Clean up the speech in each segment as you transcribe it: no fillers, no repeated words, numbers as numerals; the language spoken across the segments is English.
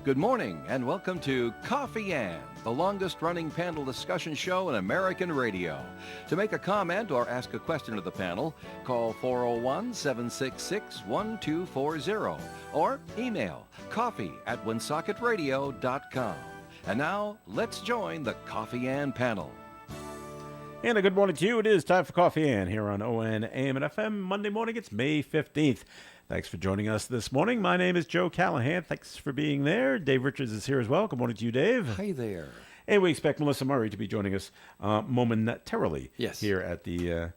Good morning and welcome to Coffee Ann, the longest-running panel discussion show in American radio. To make a comment or ask a question of the panel, call 401-766-1240 or email coffee@woonsocket.radio.com. And now, let's join the Coffee Ann panel. And a good morning to you. It is time for Coffee Ann here on ON, AM, and FM. Monday morning, it's May 15th. Thanks for joining us this morning. My name is Joe Callahan. Thanks for being there. Dave Richards is here as well. Good morning to you, Dave. Hi there. And we expect Melissa Murray to be joining us momentarily Yes. here at the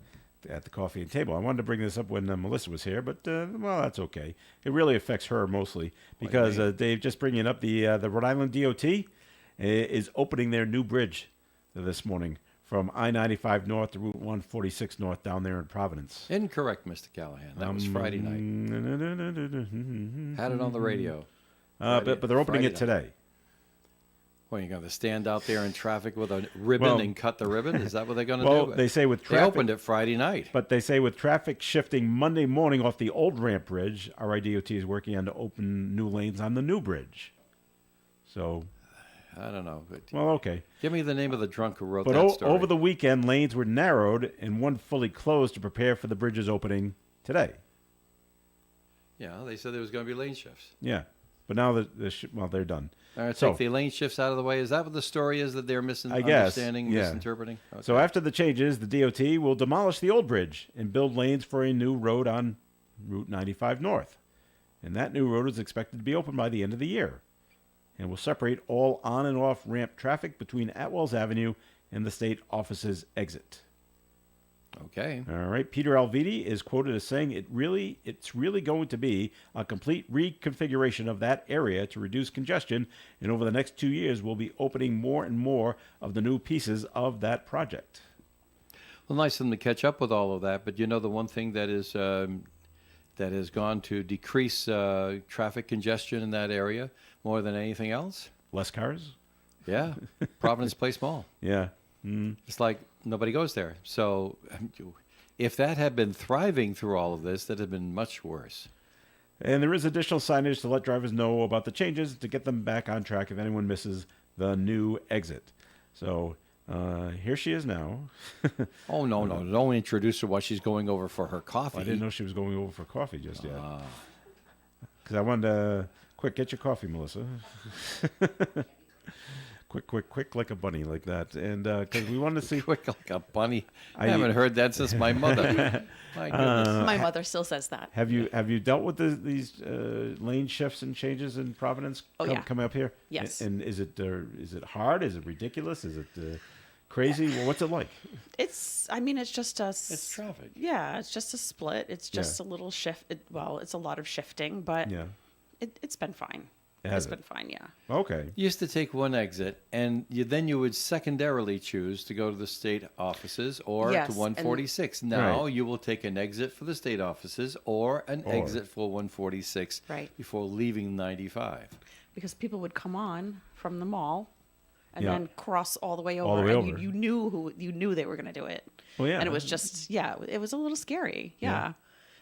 coffee and table. I wanted to bring this up when Melissa was here, but, well, that's okay. It really affects her mostly because, Dave, just bringing up the Rhode Island DOT is opening their new bridge this morning from I-95 North to Route 146 North down there in Providence. Incorrect, Mr. Callahan. That was Friday night. Had it on the radio. But they're opening it today. Well, you're going to stand out there in traffic with a ribbon and cut the ribbon? Is that what they're going to do? Well, they say with traffic... They opened it Friday night. But they say with traffic shifting Monday morning off the old ramp bridge, RIDOT is working on to open new lanes on the new bridge. So... I don't know. Well, okay. Give me the name of the drunk who wrote that story. Over the weekend, lanes were narrowed and one fully closed to prepare for the bridge's opening today. Yeah, they said there was going to be lane shifts. Yeah, but now they're done. All right, take the lane shifts out of the way. Is that what the story is, that they're misunderstanding, misinterpreting? Okay. So after the changes, the DOT will demolish the old bridge and build lanes for a new road on Route 95 North. And that new road is expected to be open by the end of the year, and will separate all on and off ramp traffic between Atwells Avenue and the state office's exit. Okay. All right. Peter Alviti is quoted as saying it's really going to be a complete reconfiguration of that area to reduce congestion, and over the next 2 years we'll be opening more and more of the new pieces of that project. Well, nice of them to catch up with all of that, but you know the one thing that is that has gone to decrease traffic congestion in that area more than anything else? Less cars? Yeah. Providence Place Mall. Yeah. It's like nobody goes there. So if that had been thriving through all of this, that had been much worse. And there is additional signage to let drivers know about the changes to get them back on track if anyone misses the new exit. So here she is now. Oh, no. Don't introduce her while she's going over for her coffee. I didn't know she was going over for coffee just yet. Because I wanted to... Quick, get your coffee, Melissa. quick, like a bunny, like that. And because we wanted to see... Quick like a bunny. I haven't heard that since my mother. My goodness. My mother still says that. Have you dealt with these lane shifts and changes in Providence coming up here? Yes. And is it hard? Is it ridiculous? Is it crazy? Well, what's it like? It's just It's traffic. Yeah, it's just a split. It's just a little shift. It's a lot of shifting, but it's been fine. It's been fine, yeah. Okay. You used to take one exit, and then you would secondarily choose to go to the state offices or to 146. Now you will take an exit for the state offices or an exit for 146 before leaving 95. Because people would come on from the mall and then cross all the way over. All the way over. You knew they were going to do it. Oh, yeah. And it was just, it was a little scary. Yeah.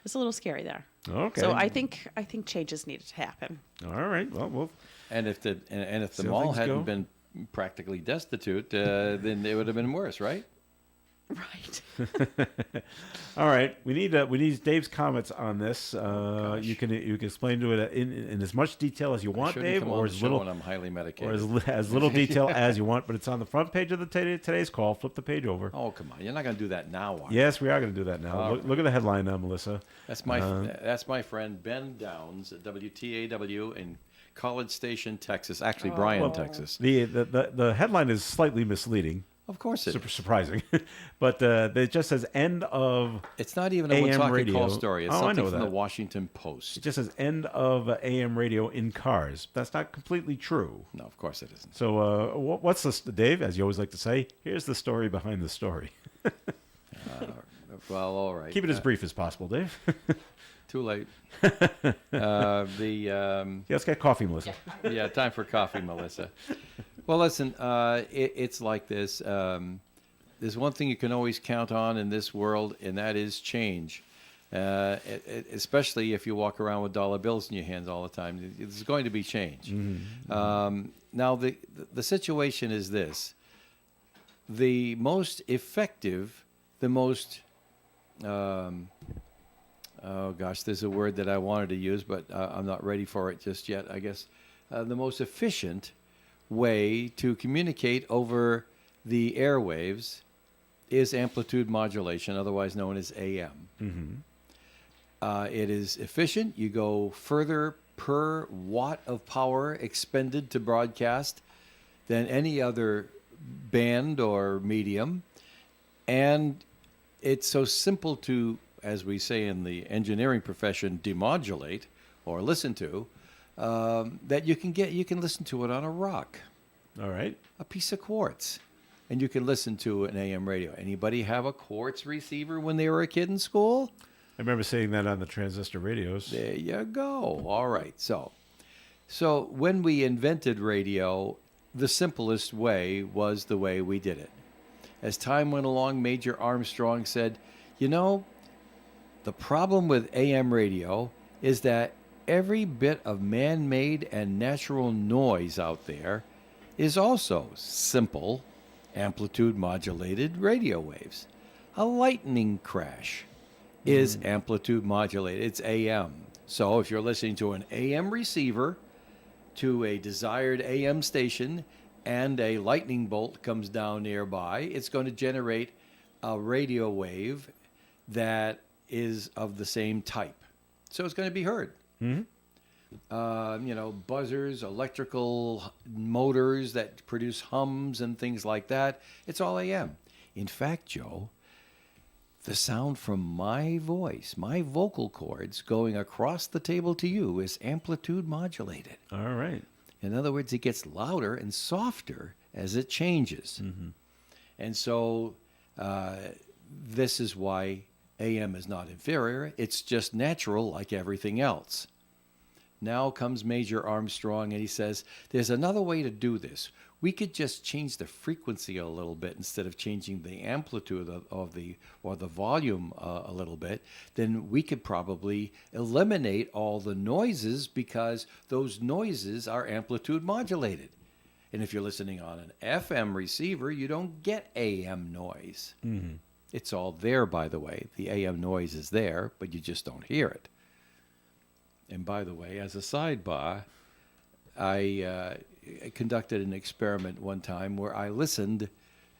It's a little scary there. Okay. So I think changes needed to happen. All right. Well. And if the mall hadn't been practically destitute, then it would have been worse, right? Right. All right. We need Dave's comments on this. You can explain to it in as much detail as you want, Dave, or as little. When I'm highly medicated, or as little detail as you want. But it's on the front page of today's call. Flip the page over. Oh, come on! You're not going to do that now, are you? Yes, we are going to do that now. Look at the headline now, Melissa. That's my friend Ben Downs at WTAW in College Station, Texas. Actually, Bryan, Texas. The headline is slightly misleading. Of course it is. Surprising. But it just says end of It's not even a AM Woonsocket radio. call story. It's something from that. the Washington Post. It just says end of AM radio in cars. That's not completely true. No, of course it isn't. So what's this, Dave, as you always like to say, here's the story behind the story. Well, all right. Keep it as brief as possible, Dave. Too late. Let's get coffee, Melissa. Yeah, time for coffee, Melissa. Well, listen, it's like this. there's one thing you can always count on in this world, and that is change. Especially if you walk around with dollar bills in your hands all the time, there's going to be change. Now, the situation is this: the most effective, the most oh gosh, there's a word that I wanted to use, but I'm not ready for it just yet. I guess the most efficient way to communicate over the airwaves is amplitude modulation, otherwise known as AM. It is efficient. You go further per watt of power expended to broadcast than any other band or medium. And it's so simple to, as we say in the engineering profession, demodulate or listen to, that you can listen to it on a rock. All right. A piece of quartz. And you can listen to an AM radio. Anybody have a quartz receiver when they were a kid in school? I remember seeing that on the transistor radios. There you go. All right. So when we invented radio, the simplest way was the way we did it. As time went along, Major Armstrong said, you know, the problem with AM radio is that every bit of man-made and natural noise out there is also simple, amplitude-modulated radio waves. A lightning crash is amplitude modulated. It's AM. So if you're listening to an AM receiver to a desired AM station and a lightning bolt comes down nearby, it's going to generate a radio wave that is of the same type. So it's going to be heard. Buzzers, electrical motors that produce hums and things like that. It's all AM. In fact, Joe, the sound from my voice, my vocal cords going across the table to you is amplitude modulated. All right. In other words, it gets louder and softer as it changes. And so this is why AM is not inferior. It's just natural like everything else. Now comes Major Armstrong and he says, there's another way to do this. We could just change the frequency a little bit instead of changing the amplitude of the volume a little bit. Then we could probably eliminate all the noises because those noises are amplitude modulated. And if you're listening on an FM receiver, you don't get AM noise. It's all there, by the way. The AM noise is there, but you just don't hear it. And by the way, as a sidebar, I conducted an experiment one time where I listened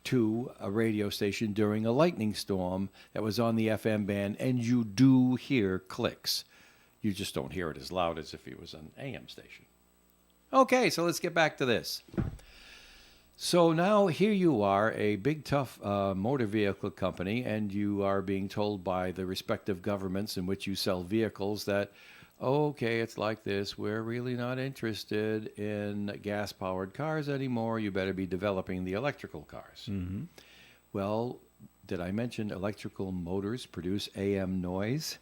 to a radio station during a lightning storm that was on the FM band, and you do hear clicks. You just don't hear it as loud as if it was an AM station. Okay, so let's get back to this. So now here you are, a big, tough motor vehicle company, and you are being told by the respective governments in which you sell vehicles that, okay, it's like this. We're really not interested in gas-powered cars anymore. You better be developing the electrical cars. Well, did I mention electrical motors produce AM noise?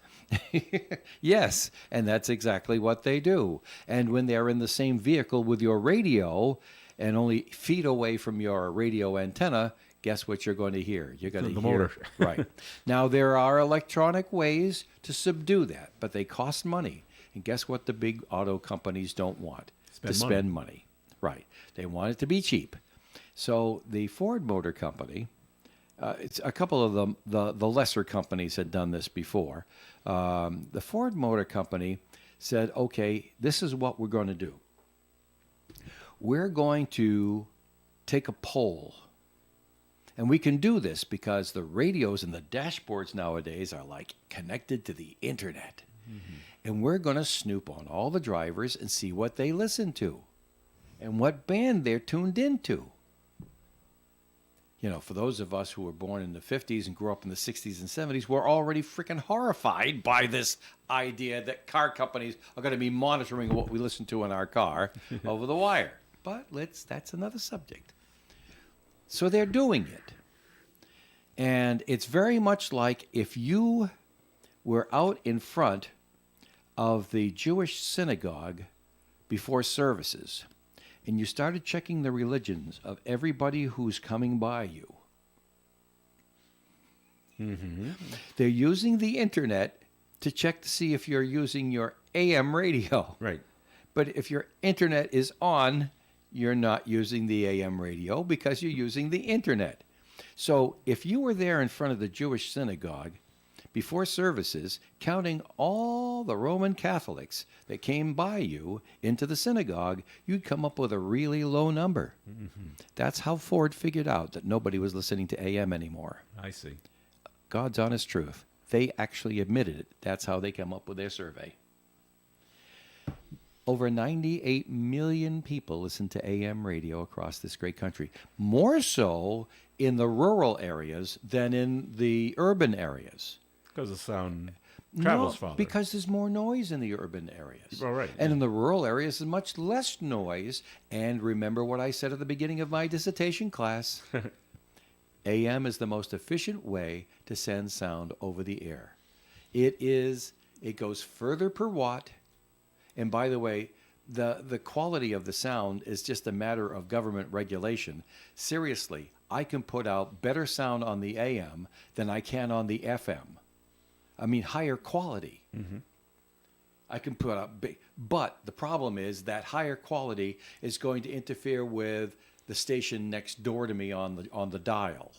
Yes, and that's exactly what they do. And when they're in the same vehicle with your radio and only feet away from your radio antenna, guess what you're going to hear? You're going to hear motor. Right. Now, there are electronic ways to subdue that, but they cost money. And guess what the big auto companies don't want? Spend money. Right. They want it to be cheap. So the Ford Motor Company, it's a couple of them, the lesser companies had done this before. The Ford Motor Company said, okay, this is what we're going to do. We're going to take a poll. And we can do this because the radios and the dashboards nowadays are like connected to the internet. And we're going to snoop on all the drivers and see what they listen to and what band they're tuned into. You know, for those of us who were born in the 50s and grew up in the 60s and 70s, we're already freaking horrified by this idea that car companies are going to be monitoring what we listen to in our car over the wire. But that's another subject. So they're doing it. And it's very much like if you were out in front of the Jewish synagogue before services, and you started checking the religions of everybody who's coming by you, Mm-hmm. They're using the internet to check to see if you're using your AM radio. Right. But if your internet is on, you're not using the AM radio because you're using the internet. So if you were there in front of the Jewish synagogue before services, counting all the Roman Catholics that came by you into the synagogue, you'd come up with a really low number. Mm-hmm. That's how Ford figured out that nobody was listening to AM anymore. I see. God's honest truth. They actually admitted it. That's how they come up with their survey. Over 98 million people listen to AM radio across this great country. More so in the rural areas than in the urban areas. Because the sound travels farther. Because there's more noise in the urban areas. All right. And in the rural areas, there's much less noise. And remember what I said at the beginning of my dissertation class. AM is the most efficient way to send sound over the air. It goes further per watt. And by the way, the quality of the sound is just a matter of government regulation. Seriously, I can put out better sound on the AM than I can on the FM. I mean, higher quality. Mm-hmm. I can put out big, but the problem is that higher quality is going to interfere with the station next door to me on the dial,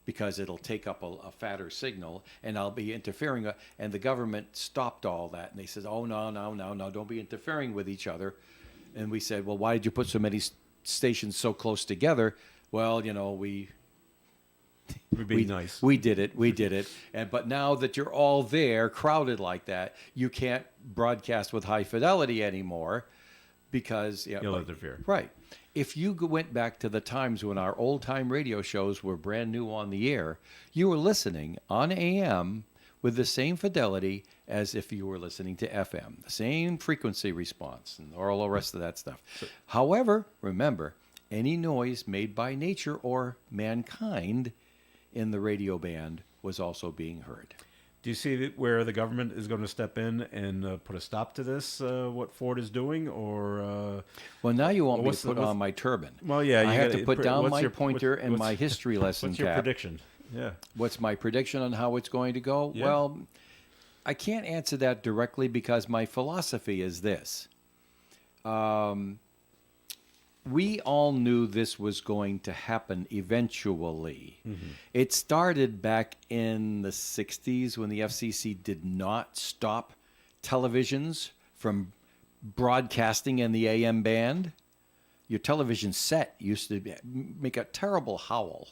because it'll take up a fatter signal, and I'll be interfering. And the government stopped all that, and they said, "Oh no, don't be interfering with each other." And we said, "Well, why did you put so many stations so close together?" Well, We're being nice. We did it. But now that you're all there, crowded like that, you can't broadcast with high fidelity anymore because you'll interfere. Right. If you went back to the times when our old-time radio shows were brand new on the air, you were listening on AM with the same fidelity as if you were listening to FM, the same frequency response and all the rest of that stuff. However, remember, any noise made by nature or mankind in the radio band was also being heard. Do you see where the government is going to step in and put a stop to this, what Ford is doing? Or well, now you want me to put on my turban. Well, yeah. I have to put down my pointer and my history lesson What's your cap. prediction? Yeah. What's my prediction on how it's going to go? Yeah. Well, I can't answer that directly because my philosophy is this. We all knew this was going to happen eventually. Mm-hmm. It started back in the 60s when the FCC did not stop televisions from broadcasting in the AM band. Your television set used to make a terrible howl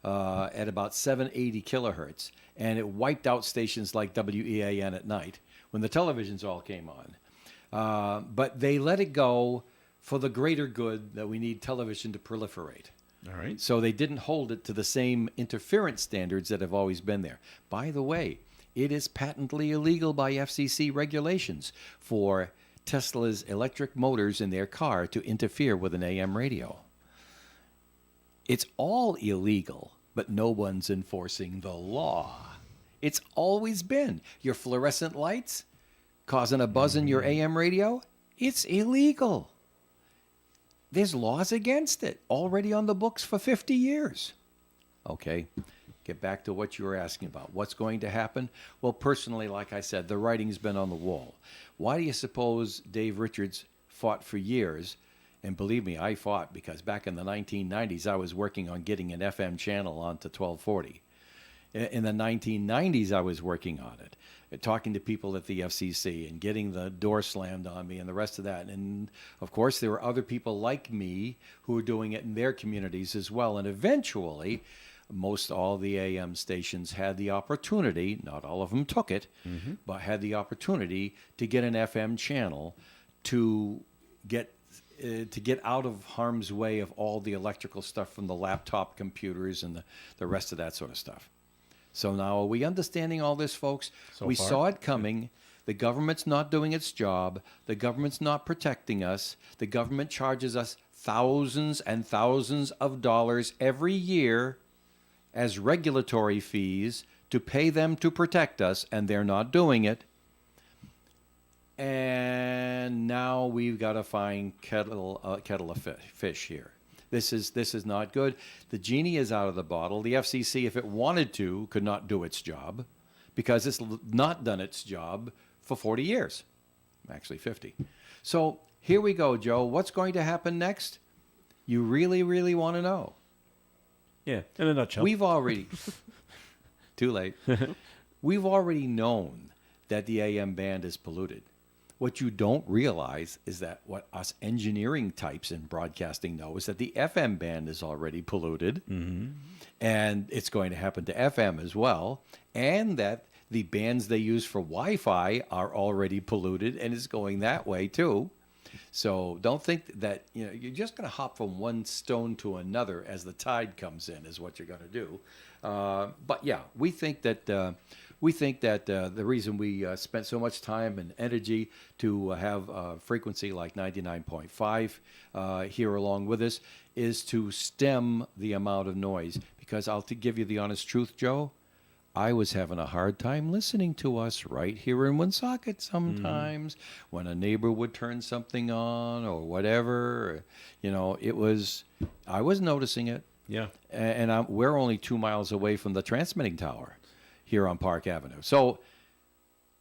at about 780 kilohertz, and it wiped out stations like WEAN at night when the televisions all came on. But they let it go for the greater good that we need television to proliferate. All right. So they didn't hold it to the same interference standards that have always been there. By the way, it is patently illegal by FCC regulations for Tesla's electric motors in their car to interfere with an AM radio. It's all illegal, but no one's enforcing the law. It's always been. Your fluorescent lights causing a buzz in your AM radio, it's illegal. There's laws against it already on the books for 50 years. Okay, get back to what you were asking about. What's going to happen? Well, personally, like I said, the writing's been on the wall. Why do you suppose Dave Richards fought for years? And believe me, I fought because back in the 1990s, I was working on getting an FM channel onto 1240. In the 1990s, I was working on it, talking to people at the FCC and getting the door slammed on me and the rest of that. And, of course, there were other people like me who were doing it in their communities as well. And eventually, most all the AM stations had the opportunity, not all of them took it, but had the opportunity to get an FM channel to get out of harm's way of all the electrical stuff from the laptop computers and the rest of that sort of stuff. So now, are we understanding all this, folks? We saw it coming. The government's not doing its job. The government's not protecting us. The government charges us thousands and thousands of dollars every year as regulatory fees to pay them to protect us, and they're not doing it. And now we've got to find kettle of fish here. This is not good. The genie is out of the bottle. The FCC, if it wanted to, could not do its job because it's not done its job for 40 years, actually 50. So here we go, Joe. What's going to happen next? You really, really want to know. Yeah, in a nutshell. We've already, too late. We've already known that the AM band is polluted. What you don't realize is that what us engineering types in broadcasting know is that the FM band is already polluted, and it's going to happen to FM as well, and that the bands they use for Wi-Fi are already polluted, and it's going that way too. So don't think that you're just going to hop from one stone to another as the tide comes in is what you're going to do. But yeah, we think that the reason we spent so much time and energy to have a frequency like 99.5 here along with us is to stem the amount of noise. Because I'll give you the honest truth, Joe, I was having a hard time listening to us right here in Woonsocket sometimes when a neighbor would turn something on or whatever. I was noticing it. Yeah. And we're only 2 miles away from the transmitting tower here on Park Avenue. So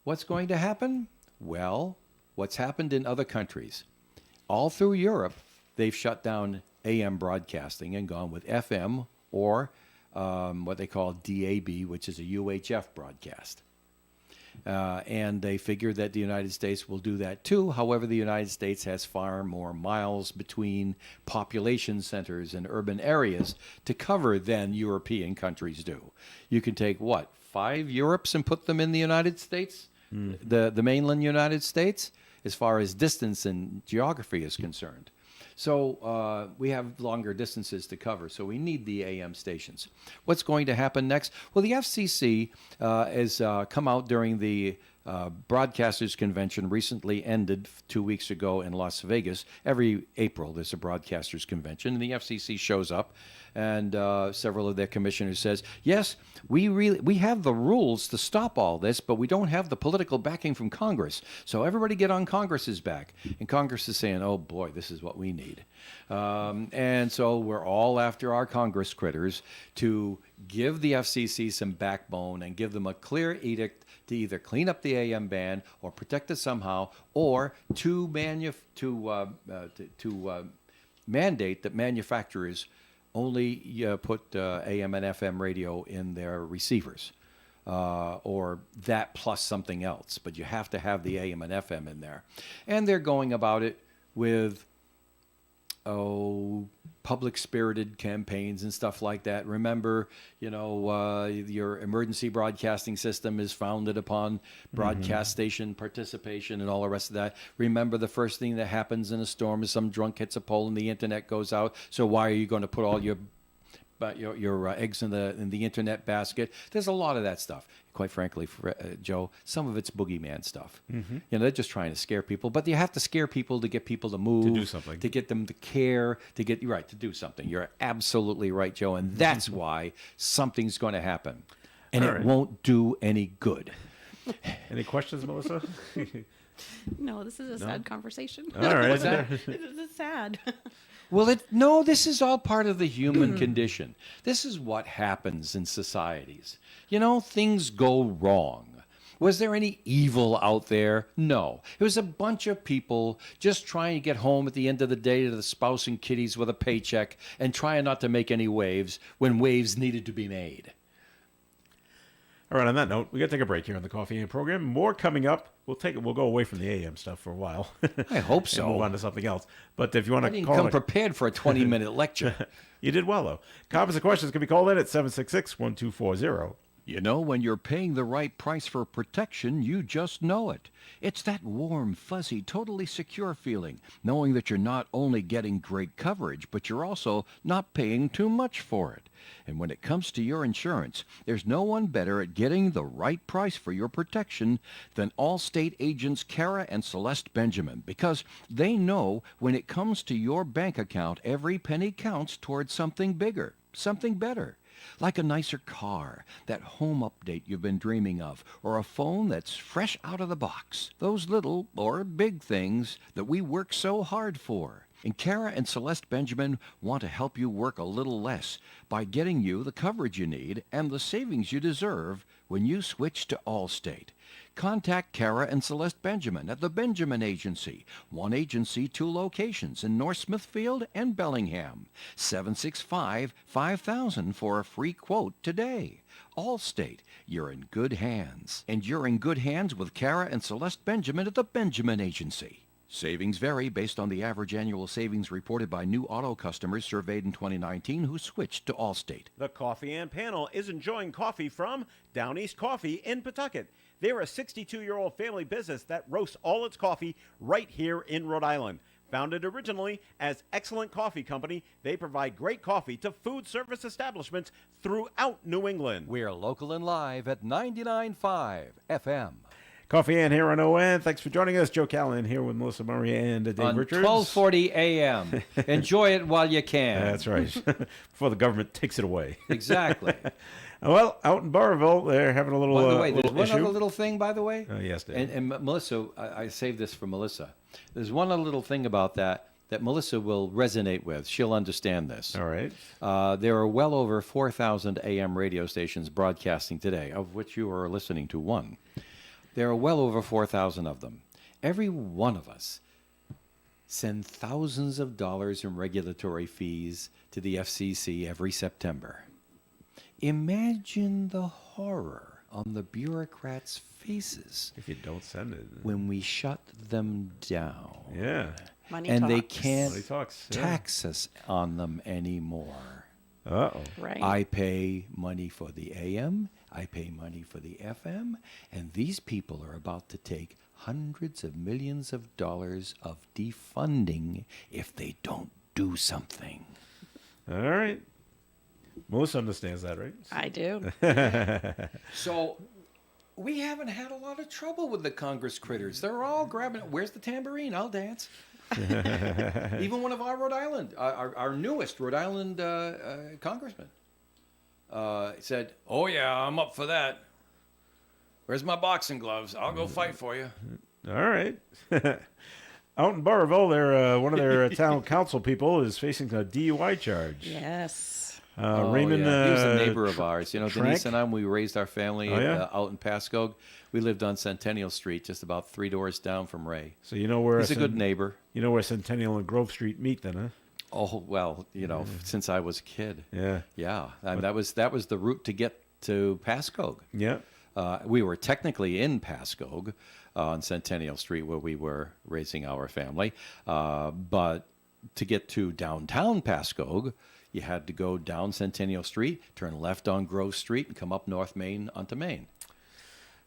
what's going to happen? Well, what's happened in other countries? All through Europe, they've shut down AM broadcasting and gone with FM or what they call DAB, which is a UHF broadcast. And they figure that the United States will do that too. However, the United States has far more miles between population centers and urban areas to cover than European countries do. You can take, 5 Europes and put them in the United States, the mainland United States, as far as distance and geography is concerned. So we have longer distances to cover, so we need the AM stations. What's going to happen next? Well, the FCC has come out during the Broadcasters Convention, recently ended 2 weeks ago in Las Vegas. Every April there's a Broadcasters Convention, and the FCC shows up, and several of their commissioners says, yes, we have the rules to stop all this, but we don't have the political backing from Congress. So everybody get on Congress's back. And Congress is saying, oh boy, this is what we need. And so we're all after our Congress critters to give the FCC some backbone and give them a clear edict to either clean up the AM ban or protect it somehow, or to mandate that manufacturers only put AM and FM radio in their receivers, or that plus something else. But you have to have the AM and FM in there. And they're going about it with public-spirited campaigns and stuff like that. Remember, your emergency broadcasting system is founded upon broadcast station participation and all the rest of that. Remember, the first thing that happens in a storm is some drunk hits a pole and the internet goes out. So why are you going to put all your eggs in the internet basket? There's a lot of that stuff. Quite frankly, Joe, some of it's boogeyman stuff. They're just trying to scare people, but you have to scare people to get people to move, to do something, to get them to care, to do something. You're absolutely right, Joe, and that's why something's going to happen, and it won't do any good. Any questions, Melissa? No, this is a sad conversation. All right, This is sad. Well, this is all part of the human condition. This is what happens in societies. Things go wrong. Was there any evil out there? No. It was a bunch of people just trying to get home at the end of the day to the spouse and kiddies with a paycheck and trying not to make any waves when waves needed to be made. All right, on that note, we got to take a break here on the Coffee AM program. More coming up. We'll go away from the AM stuff for a while. I hope so. And move on to something else. But if you want to call, I didn't come prepared for a 20-minute lecture. You did well, though. Comments and questions can be called in at 766-1240. When you're paying the right price for protection, you just know it. It's that warm, fuzzy, totally secure feeling, knowing that you're not only getting great coverage, but you're also not paying too much for it. And when it comes to your insurance, there's no one better at getting the right price for your protection than Allstate agents Kara and Celeste Benjamin, because they know when it comes to your bank account, every penny counts towards something bigger, something better. Like a nicer car, that home update you've been dreaming of, or a phone that's fresh out of the box. Those little or big things that we work so hard for. And Kara and Celeste Benjamin want to help you work a little less by getting you the coverage you need and the savings you deserve when you switch to Allstate. Contact Kara and Celeste Benjamin at the Benjamin Agency. One agency, 2 locations in North Smithfield and Bellingham. 765-5000 for a free quote today. Allstate, you're in good hands. And you're in good hands with Kara and Celeste Benjamin at the Benjamin Agency. Savings vary based on the average annual savings reported by new auto customers surveyed in 2019 who switched to Allstate. The Coffee and Panel is enjoying coffee from Down East Coffee in Pawtucket. They're a 62-year-old family business that roasts all its coffee right here in Rhode Island. Founded originally as Excellent Coffee Company, they provide great coffee to food service establishments throughout New England. We're local and live at 99.5 FM. Coffee and here on ON. Thanks for joining us. Joe Callahan here with Melissa Murray and Dave on Richards. 12:40 a.m. Enjoy it while you can. That's right. Before the government takes it away. Exactly. Well, out in Burrillville, they're having a little By the way, there's one issue. other little thing, by the way. Oh, yes, Dave. And Melissa, I saved this for Melissa. There's one other little thing about that Melissa will resonate with. She'll understand this. All right. There are well over 4,000 AM radio stations broadcasting today, of which you are listening to one. There are well over 4,000 of them. Every one of us send thousands of dollars in regulatory fees to the FCC every September. Imagine the horror on the bureaucrats' faces if you don't send it when we shut them down. Yeah. Money and talks. They can't Money talks, yeah. tax us on them anymore. Uh-oh. Right. I pay money for the AM, I pay money for the FM, and these people are about to take hundreds of millions of dollars of defunding if they don't do something. All right. Melissa understands that, right? I do. So we haven't had a lot of trouble with the Congress critters. They're all grabbing it. Where's the tambourine? I'll dance. Even one of our Rhode Island, our newest Rhode Island congressman said, "Oh yeah, I'm up for that. Where's my boxing gloves? I'll go fight for you." All right. Out in Burrillville, one of their town council people is facing a DUI charge. Yes. Raymond, he was a neighbor of ours. You know, Trank? Denise and I, when we raised our family Oh, yeah? out in Pascoag, we lived on Centennial Street, just about 3 doors down from Ray. So you know where He's a good neighbor. You know where Centennial and Grove Street meet, then, huh? Oh well, you know, since I was a kid. Yeah. Yeah, I mean, that was the route to get to Pascoag. Yeah. We were technically in Pascoag on Centennial Street where we were raising our family, but to get to downtown Pascoag, you had to go down Centennial Street, turn left on Grove Street, and come up North Main onto Main.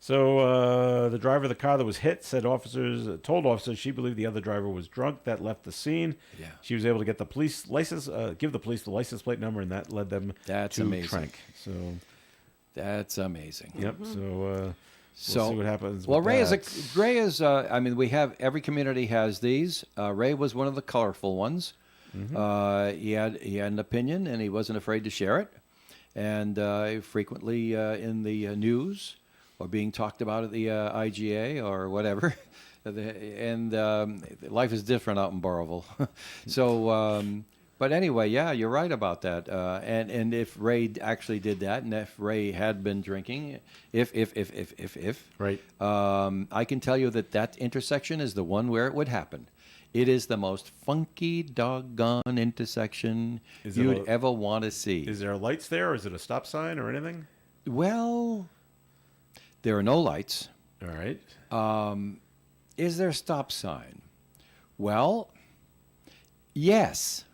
So the driver of the car that was hit told officers she believed the other driver was drunk. That left the scene. Yeah. She was able to get the police license, give the police the license plate number, and that led them to amazing. Trank. So That's amazing. yep. So we'll So see what happens. Well, with Ray is. I mean, we have every community has these. Ray was one of the colorful ones. Mm-hmm. He had an opinion, and he wasn't afraid to share it. And frequently in the news, or being talked about at the IGA or whatever. And life is different out in Burrillville. So, but anyway, yeah, you're right about that. And if Ray actually did that, and if Ray had been drinking, if right, I can tell you that intersection is the one where it would happen. It is the most funky doggone intersection you'd ever want to see. Is there lights there, or is it a stop sign or anything? Well, there are no lights. All right. Is there a stop sign? Well, yes.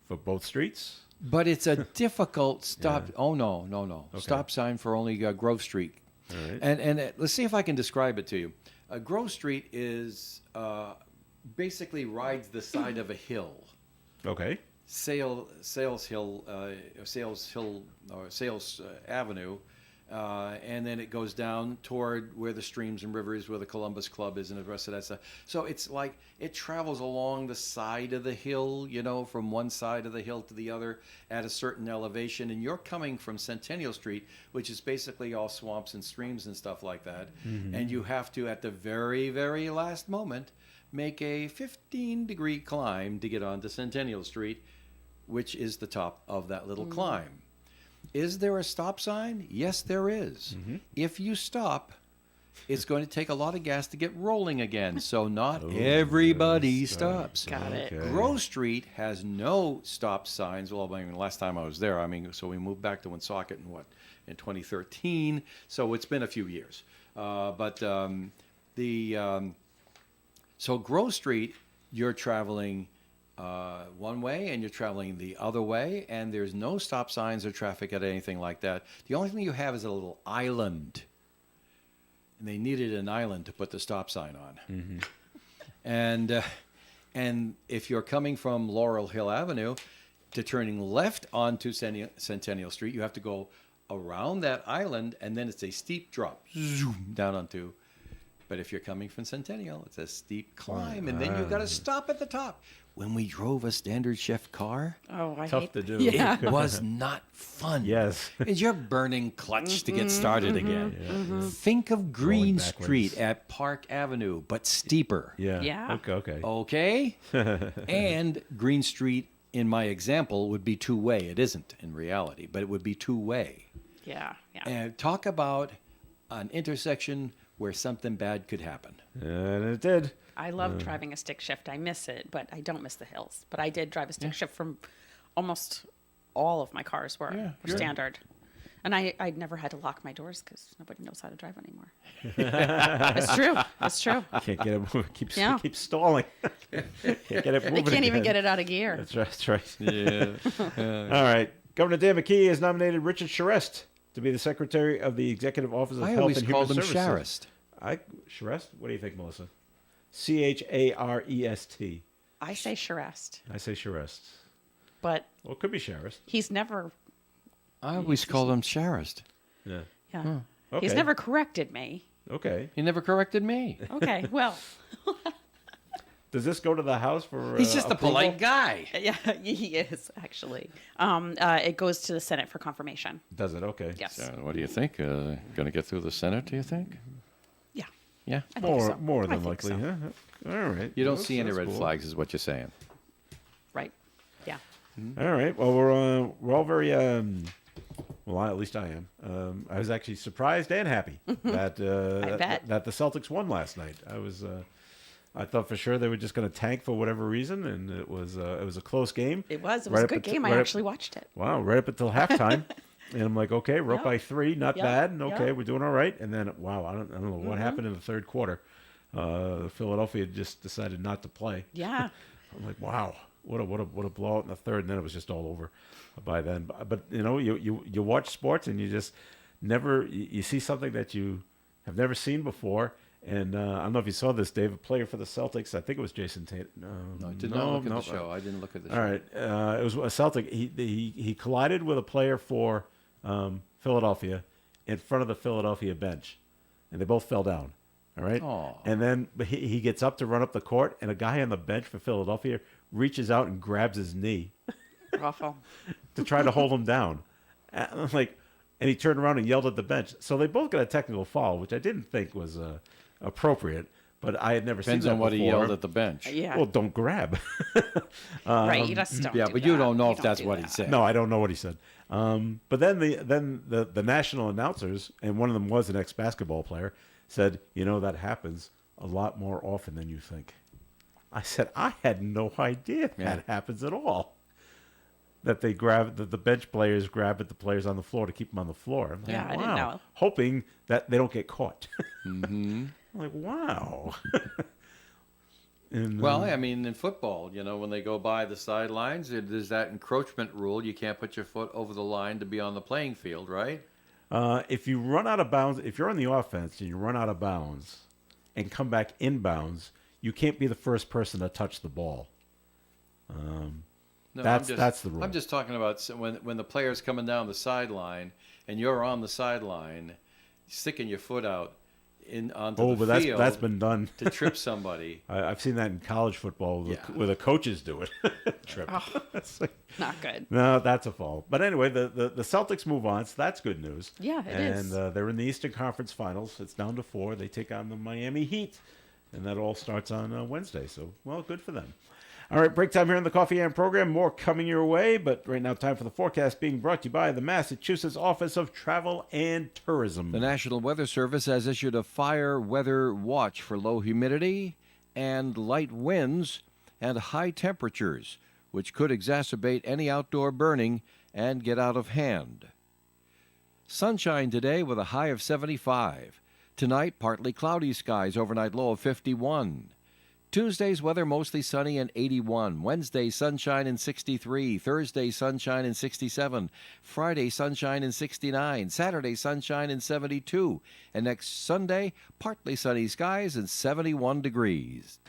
For both streets? But it's a difficult stop. Yeah. Oh, no. Okay. Stop sign for only Grove Street. All right. And let's see if I can describe it to you. Grove Street is basically rides the side of a hill. Okay. Sales Avenue, and then it goes down toward where the streams and rivers, where the Columbus Club is, and the rest of that stuff. So it's like it travels along the side of the hill, from one side of the hill to the other at a certain elevation. And you're coming from Centennial Street, which is basically all swamps and streams and stuff like that. Mm-hmm. And you have to, at the very, very last moment, make a 15-degree climb to get onto Centennial Street, which is the top of that little climb. Is there a stop sign? Yes, there is. Mm-hmm. If you stop, it's going to take a lot of gas to get rolling again. So not everybody stops. Got it. Okay. Grove Street has no stop signs. Well, last time I was there, so we moved back to Woonsocket in 2013. So it's been a few years. So Grove Street, you're traveling one way and you're traveling the other way, and there's no stop signs or traffic at anything like that. The only thing you have is a little island, and they needed an island to put the stop sign on. Mm-hmm. And if you're coming from Laurel Hill Avenue to turning left onto Centennial Street, you have to go around that island, and then it's a steep drop down onto. But if you're coming from Centennial, it's a steep climb, and then you've got to stop at the top. When we drove a Standard Chef car, tough to do. Yeah. It was not fun. Yes. Because you're burning clutch to get started again. Yeah. Think of Green Street at Park Avenue, but steeper. Yeah. Okay. And Green Street, in my example, would be two-way. It isn't in reality, but it would be two-way. Yeah. And talk about an intersection where something bad could happen. And it did. I love driving a stick shift. I miss it, but I don't miss the hills. But I did drive a stick shift from almost all of my cars were standard. And I'd never had to lock my doors because nobody knows how to drive anymore. It's true. It's true. Can't get it moving. Keeps stalling. Can't get it moving. They can't even get it out of gear. That's right. Yeah. All right. Governor Dan McKee has nominated Richard Charest to be the Secretary of the Executive Office of Health and Human Services. I always called him Charest. Charest? What do you think, Melissa? Charest. I say Charest. I say Charest. But Well, it could be Charest. he's never. I always called him Charest. Yeah. Yeah. Okay. He's never corrected me. Okay. He never corrected me. Okay. Well. Does this go to the House for He's just approval? a polite guy. Yeah, he is actually. It goes to the Senate for confirmation. Does it? Okay. Yes. So what do you think? Going to get through the Senate, do you think? Yeah. Yeah. I think so. More I than think likely. so. Yeah. All right. You don't Well, see any that's red cool. flags is what you're saying. Right. Yeah. All right. Well, we're all very well, at least I am. I was actually surprised and happy that that the Celtics won last night. I thought for sure they were just going to tank for whatever reason, and it was a close game. It was a good game. I actually watched it. Wow, right up until halftime. And I'm like, okay, we're up by 3, not bad. And okay, we're doing all right. And then, wow, I don't know what happened in the third quarter. Philadelphia just decided not to play. Yeah. I'm like, wow, what a blowout in the third. And then it was just all over by then. But you watch sports and you just never you see something that you have never seen before. And I don't know if you saw this, Dave, a player for the Celtics. I think it was Jason Tatum. No, I did not look at the show. I didn't look at the show. All right. It was a Celtic. He collided with a player for Philadelphia in front of the Philadelphia bench, and they both fell down. All right. Aw. And then he gets up to run up the court, and a guy on the bench for Philadelphia reaches out and grabs his knee Awful. to try to hold him down. And he turned around and yelled at the bench. So they both got a technical foul, which I didn't think was appropriate, but I had never Depends seen that on what before. he yelled at the bench. Yeah. Well, don't grab. Right. You just don't. Yeah, do but you that. don't know You if that's do what he that. said. No, I don't know what he said. But then the national announcers, and one of them was an ex-basketball player, said, that happens a lot more often than you think. I said, I had no idea that happens at all. That the bench players grab at the players on the floor to keep them on the floor. I'm like, Yeah, I wow. didn't know. Hoping that they don't get caught. Mm-hmm. I'm like, wow. And, Well, I mean, in football, when they go by the sidelines, there's that encroachment rule. You can't put your foot over the line to be on the playing field, right? if you run out of bounds, if you're on the offense and you run out of bounds and come back inbounds, you can't be the first person to touch the ball. No, That's the rule. I'm just talking about when the player's coming down the sideline and you're on the sideline, sticking your foot out onto Oh, the but field that's been done. to trip somebody. I've seen that in college football where the coaches do it. Trip. It's like, Not good. no, that's a fault. But anyway, the Celtics move on, so that's good news. Yeah, it is. And they're in the Eastern Conference Finals. It's down to 4. They take on the Miami Heat, and that all starts on Wednesday. So, well, good for them. All right, break time here on the Coffee and program. More coming your way, but right now, time for the forecast being brought to you by the Massachusetts Office of Travel and Tourism. The National Weather Service has issued a fire weather watch for low humidity and light winds and high temperatures, which could exacerbate any outdoor burning and get out of hand. Sunshine today with a high of 75. Tonight, partly cloudy skies, overnight low of 51. Tuesday's weather mostly sunny and 81. Wednesday, sunshine and 63. Thursday, sunshine and 67. Friday, sunshine and 69. Saturday, sunshine and 72. And next Sunday, partly sunny skies and 71 degrees.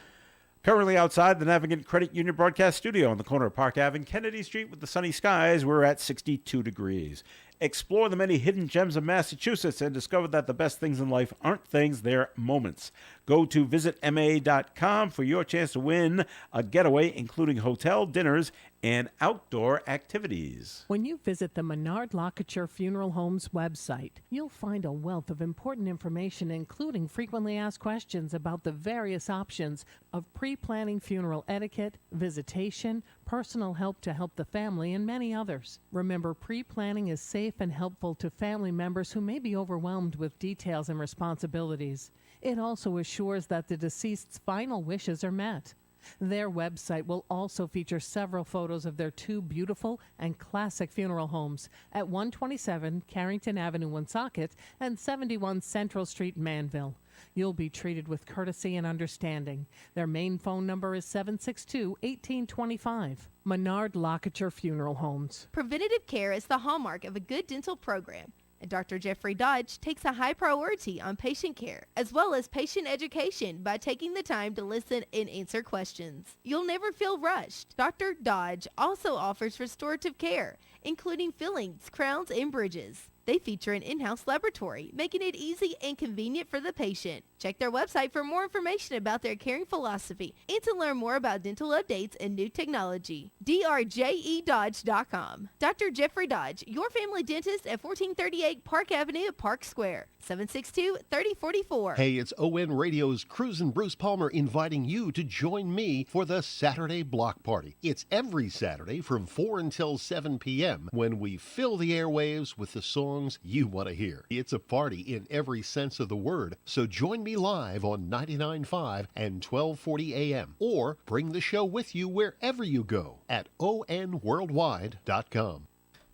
Currently outside the Navigant Credit Union broadcast studio on the corner of Park Ave and Kennedy Street with the sunny skies, we're at 62 degrees. Explore the many hidden gems of Massachusetts and discover that the best things in life aren't things, they're moments. Go to visitma.com for your chance to win a getaway, including hotel, dinners, and outdoor activities. When you visit the Menard Lockature Funeral Home's website, you'll find a wealth of important information, including frequently asked questions about the various options of pre-planning funeral etiquette, visitation, personal help to help the family, and many others. Remember, pre-planning is safe and helpful to family members who may be overwhelmed with details and responsibilities. It also assures that the deceased's final wishes are met. Their website will also feature several photos of their 2 beautiful and classic funeral homes at 127 Carrington Avenue, Woonsocket, and 71 Central Street, Manville. You'll be treated with courtesy and understanding. Their main phone number is 762-1825. Menard Lockature Funeral Homes. Preventative care is the hallmark of a good dental program, and Dr. Jeffrey Dodge takes a high priority on patient care as well as patient education by taking the time to listen and answer questions. You'll never feel rushed. Dr. Dodge also offers restorative care, including fillings, crowns, and bridges. They feature an in-house laboratory, making it easy and convenient for the patient. Check their website for more information about their caring philosophy and to learn more about dental updates and new technology. drjedodge.com. Dr. Jeffrey Dodge, your family dentist at 1438 Park Avenue, Park Square. 762-3044. Hey, it's ON Radio's Cruisin' Bruce Palmer inviting you to join me for the Saturday Block Party. It's every Saturday from 4 until 7 p.m. when we fill the airwaves with the songs you want to hear. It's a party in every sense of the word, so join me live on 99.5 and 1240 a.m. or bring the show with you wherever you go at onworldwide.com.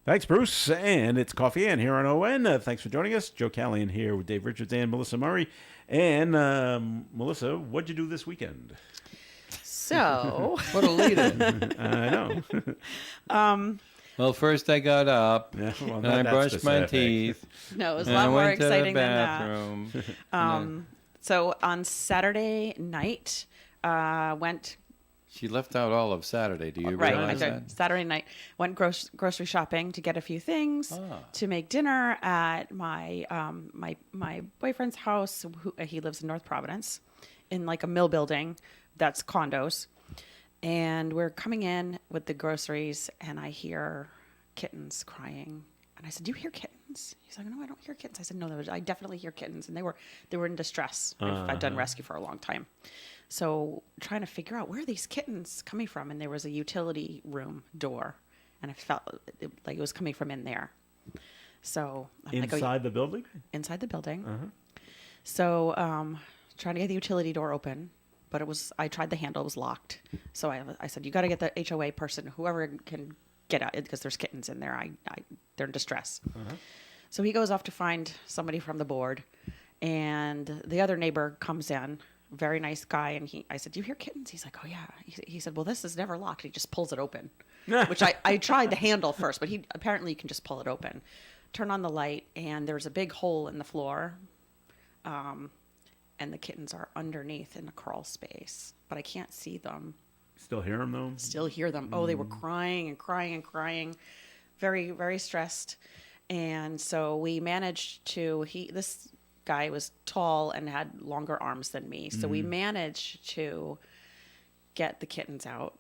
Thanks, Bruce. And it's Coffee Ann here on ON. Thanks for joining us. Joe Callahan here with Dave Richards and Melissa Murray. And Melissa, what'd you do this weekend? So, What a lead-in. I know. Well, first I got up Yeah, well, and I that's brushed my specific. teeth. no, it was a And I lot more went to the exciting than that. bathroom. So on Saturday night, went She left out all of Saturday. Do you right. I realize did. that? Saturday night went grocery shopping to get a few things to make dinner at my my boyfriend's house. He lives in North Providence, in like a mill building that's condos. And we're coming in with the groceries, and I hear kittens crying. And I said, "Do you hear kittens?" He's like, "No, I don't hear kittens." I said, "No, I definitely hear kittens." And they were in distress. I've done rescue for a long time. So trying to figure out where are these kittens coming from, and there was a utility room door, and I felt like it was coming from in there. So I'm Inside the building? inside the building. So trying to get the utility door open, but I tried the handle, it was locked. So I said, "You got to get the HOA person, whoever can get out, because there's kittens in there. They're in distress." So he goes off to find somebody from the board, and the other neighbor comes in. Very nice guy, and I said, "Do you hear kittens?" He's like, "Oh yeah." He said, "Well, this is never locked." He just pulls it open, which I tried the handle first, but apparently you can just pull it open. Turn on the light, and there's a big hole in the floor, and the kittens are underneath in the crawl space, but I can't see them. Still hear them, though? Still hear them. Oh, they were crying and crying and crying, very, very stressed. And so we managed to, this guy was tall and had longer arms than me. So we managed to get the kittens out.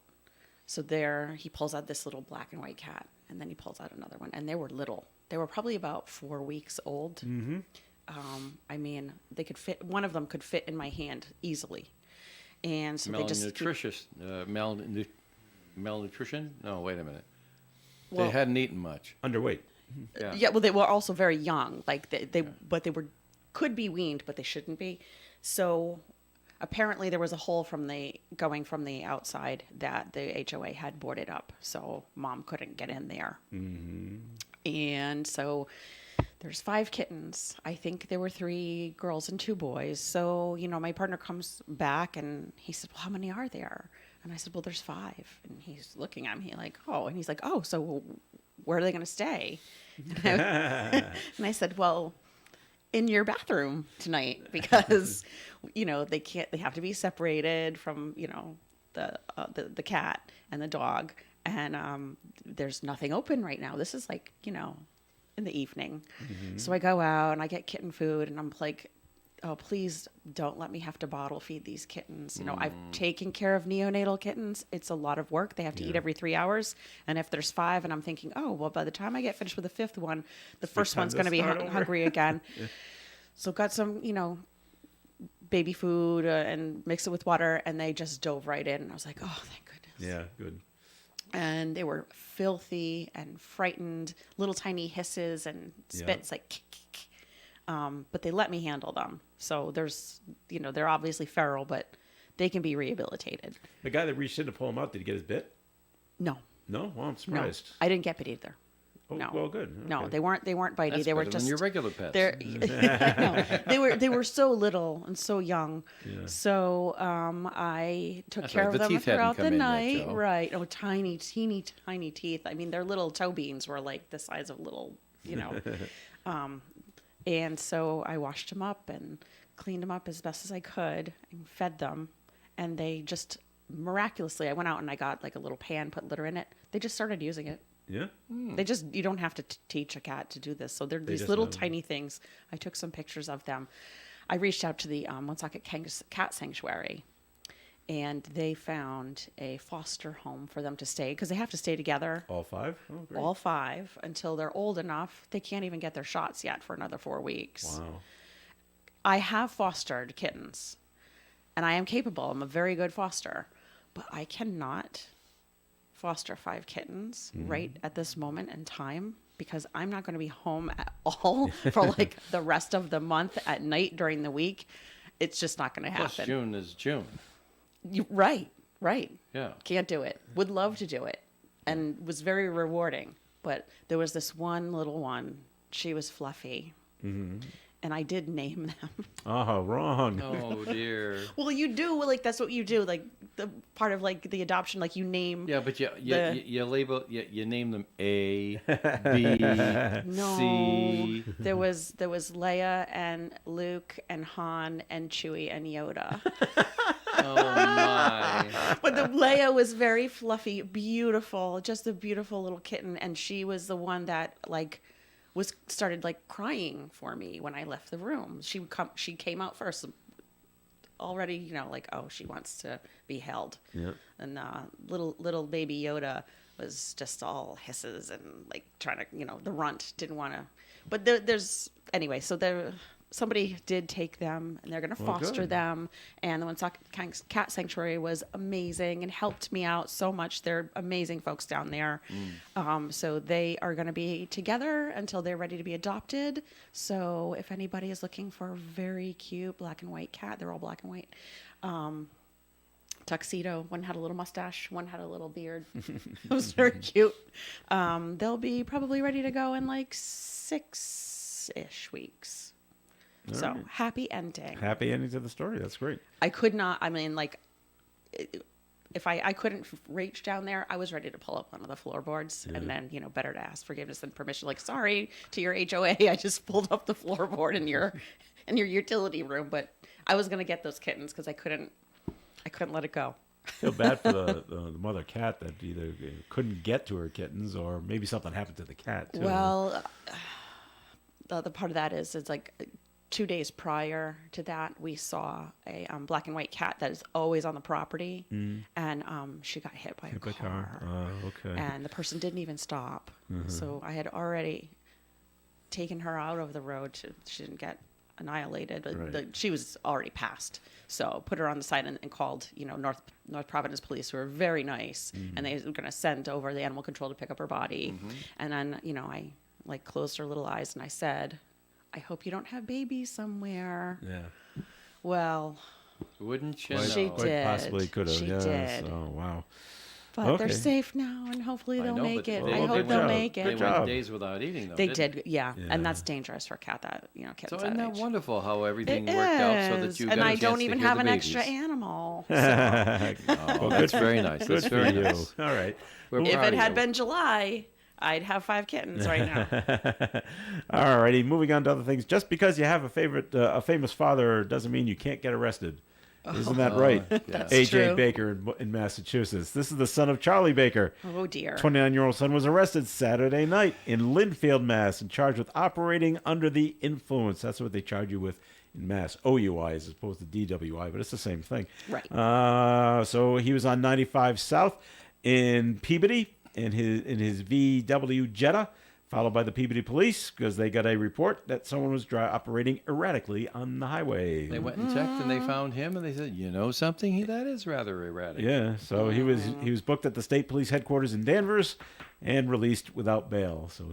So there he pulls out this little black and white cat, and then he pulls out another one. And they were little. They were probably about 4 weeks old. I mean, they could fit, one of them could fit in my hand easily. And so they just malnutrition? No, wait a minute. Well, they hadn't eaten much. Underweight. Yeah, well, they were also very young. Like but they were could be weaned, but they shouldn't be. So apparently there was a hole going from the outside that the HOA had boarded up, so Mom couldn't get in there. And so there's 5 kittens. I think there were 3 girls and 2 boys. So, you know, my partner comes back and he said, well, how many are there? And I said, well, there's 5. And he's looking at me like, oh, and he's like, oh, so where are they going to stay? And I said, well, in your bathroom tonight, because, you know, they have to be separated from, you know, the cat and the dog. And there's nothing open right now. This is like, you know, in the evening. So I go out and I get kitten food, and I'm like, oh, please don't let me have to bottle feed these kittens. You know, I've taken care of neonatal kittens. It's a lot of work. They have to eat every 3 hours. And if there's 5, and I'm thinking, oh, well, by the time I get finished with the 5th one, the first one's going to be hungry again. So got some, you know, baby food and mix it with water, and they just dove right in. And I was like, oh, thank goodness. Yeah, good. And they were filthy and frightened, little tiny hisses and spits like kick, kick. But they let me handle them. So there's, you know, they're obviously feral, but they can be rehabilitated. The guy that reached in to pull him out, did he get his bit? No. No? Well, I'm No. surprised. I didn't get bit either. Oh, No. well, good. Okay. No, they weren't bitey. That's they were better just than your regular pets. they were so little and so young. Yeah. So I took That's care right. of The them teeth hadn't throughout come the in yet, night. Joe. Right. Oh, tiny teeth. I mean, their little toe beans were like the size of little, you know. And so I washed them up and cleaned them up as best as I could and fed them. And they just miraculously, I went out and I got like a little pan, put litter in it. They just started using it. Yeah? They just, you don't have to teach a cat to do this. So they're these just little know. tiny things. I took some pictures of them. I reached out to the Woonsocket Cat Sanctuary, and they found a foster home for them to stay, because they have to stay together, All 5? Oh, great. all 5, until they're old enough. They can't even get their shots yet for another 4 weeks. Wow. I have fostered kittens, and I am capable. I'm a very good foster, but I cannot foster 5 kittens right at this moment in time, because I'm not going to be home at all for like the rest of the month at night during the week. It's just not going to Plus, happen. June is June. Right. Yeah. Can't do it. Would love to do it, and was very rewarding. But there was this one little one. She was fluffy. And I did name them. Oh, wrong. Oh, dear. Well, you do, like, that's what you do, like the part of like the adoption, like you name. Yeah, but you label, you name them A, B, No, C. there was Leia and Luke and Han and Chewie and Yoda. Oh, my. But the Leia was very fluffy, beautiful, just a beautiful little kitten, and she was the one that like started like crying for me when I left the room. She came out first, already, you know, like, oh, she wants to be held. Yeah. And little baby Yoda was just all hisses and like trying to, you know, the runt didn't want to. But there's anyway. So somebody did take them, and they're going to foster good. them. And the Woonsocket Cat Sanctuary was amazing and helped me out so much. They're amazing folks down there. So they are going to be together until they're ready to be adopted. So if anybody is looking for a very cute black and white cat, they're all black and white. Tuxedo. One had a little mustache. One had a little beard. It was very cute. They'll be probably ready to go in like 6-ish weeks. So right. happy ending. Happy ending to the story. That's great. I could not. I mean, like, if I couldn't reach down there, I was ready to pull up one of the floorboards, and then, you know, better to ask forgiveness than permission. Like, sorry to your HOA, I just pulled up the floorboard in your utility room, but I was gonna get those kittens because I couldn't let it go. I feel bad for the mother cat that either couldn't get to her kittens, or maybe something happened to the cat too. Well, the other part of that is it's like 2 days prior to that, we saw a black and white cat that is always on the property, and she got hit by a car. Okay. And the person didn't even stop. So I had already taken her out of the road. She didn't get annihilated, but Right. she was already passed. So put her on the side and called, North Providence police, who were very nice, and they were going to send over the animal control to pick up her body. And then, I like closed her little eyes and I said, I hope you don't have babies somewhere. Yeah. Well, Wouldn't you She know? Quite did. possibly could have. She Yes. did. Oh, wow. but Okay. they're safe now, and hopefully I they'll know, make but it. they- I Well, hope good they'll job. make They it. Good went job. days without eating, though. They didn't did, yeah. Yeah. And that's dangerous for a cat that, kids So that isn't that age. wonderful how everything It worked out so that is. you And got a I chance don't to even hear have the an extra babies? animal. Oh, that's very nice. Good That's for very you. nice. All right. We're If proud it of had you. been July, I'd have 5 kittens right now. All righty. Moving on to other things. Just because you have a famous father doesn't mean you can't get arrested. Isn't that right? Yes. A.J. true. Baker in Massachusetts. This is the son of Charlie Baker. Oh dear. 29-year-old son was arrested Saturday night in Linfield, Mass. and charged with operating under the influence. That's what they charge you with in Mass. OUI as opposed to DWI, but it's the same thing. Right. So he was on 95 South in Peabody in his VW Jetta, followed by the Peabody police because they got a report that someone was operating erratically on the highway. They went and checked and they found him and they said, you know something? That is rather erratic. Yeah, so he was booked at the state police headquarters in Danvers and released without bail. So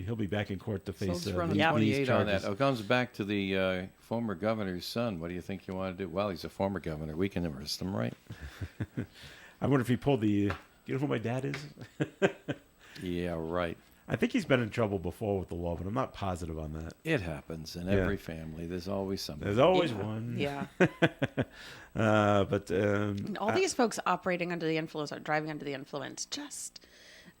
he'll be back in court to So face let's run these, a these 28 on that. charges. It comes back to the former governor's son. What do you think you want to do? Well, he's a former governor. We can arrest him, right? I wonder if he pulled the. You know who my dad is? Yeah, right. I think he's been in trouble before with the law, but I'm not positive on that. It happens in Yeah. every family. There's always something. There's always Yeah. one. Yeah. But And all these folks operating under the influence or driving under the influence,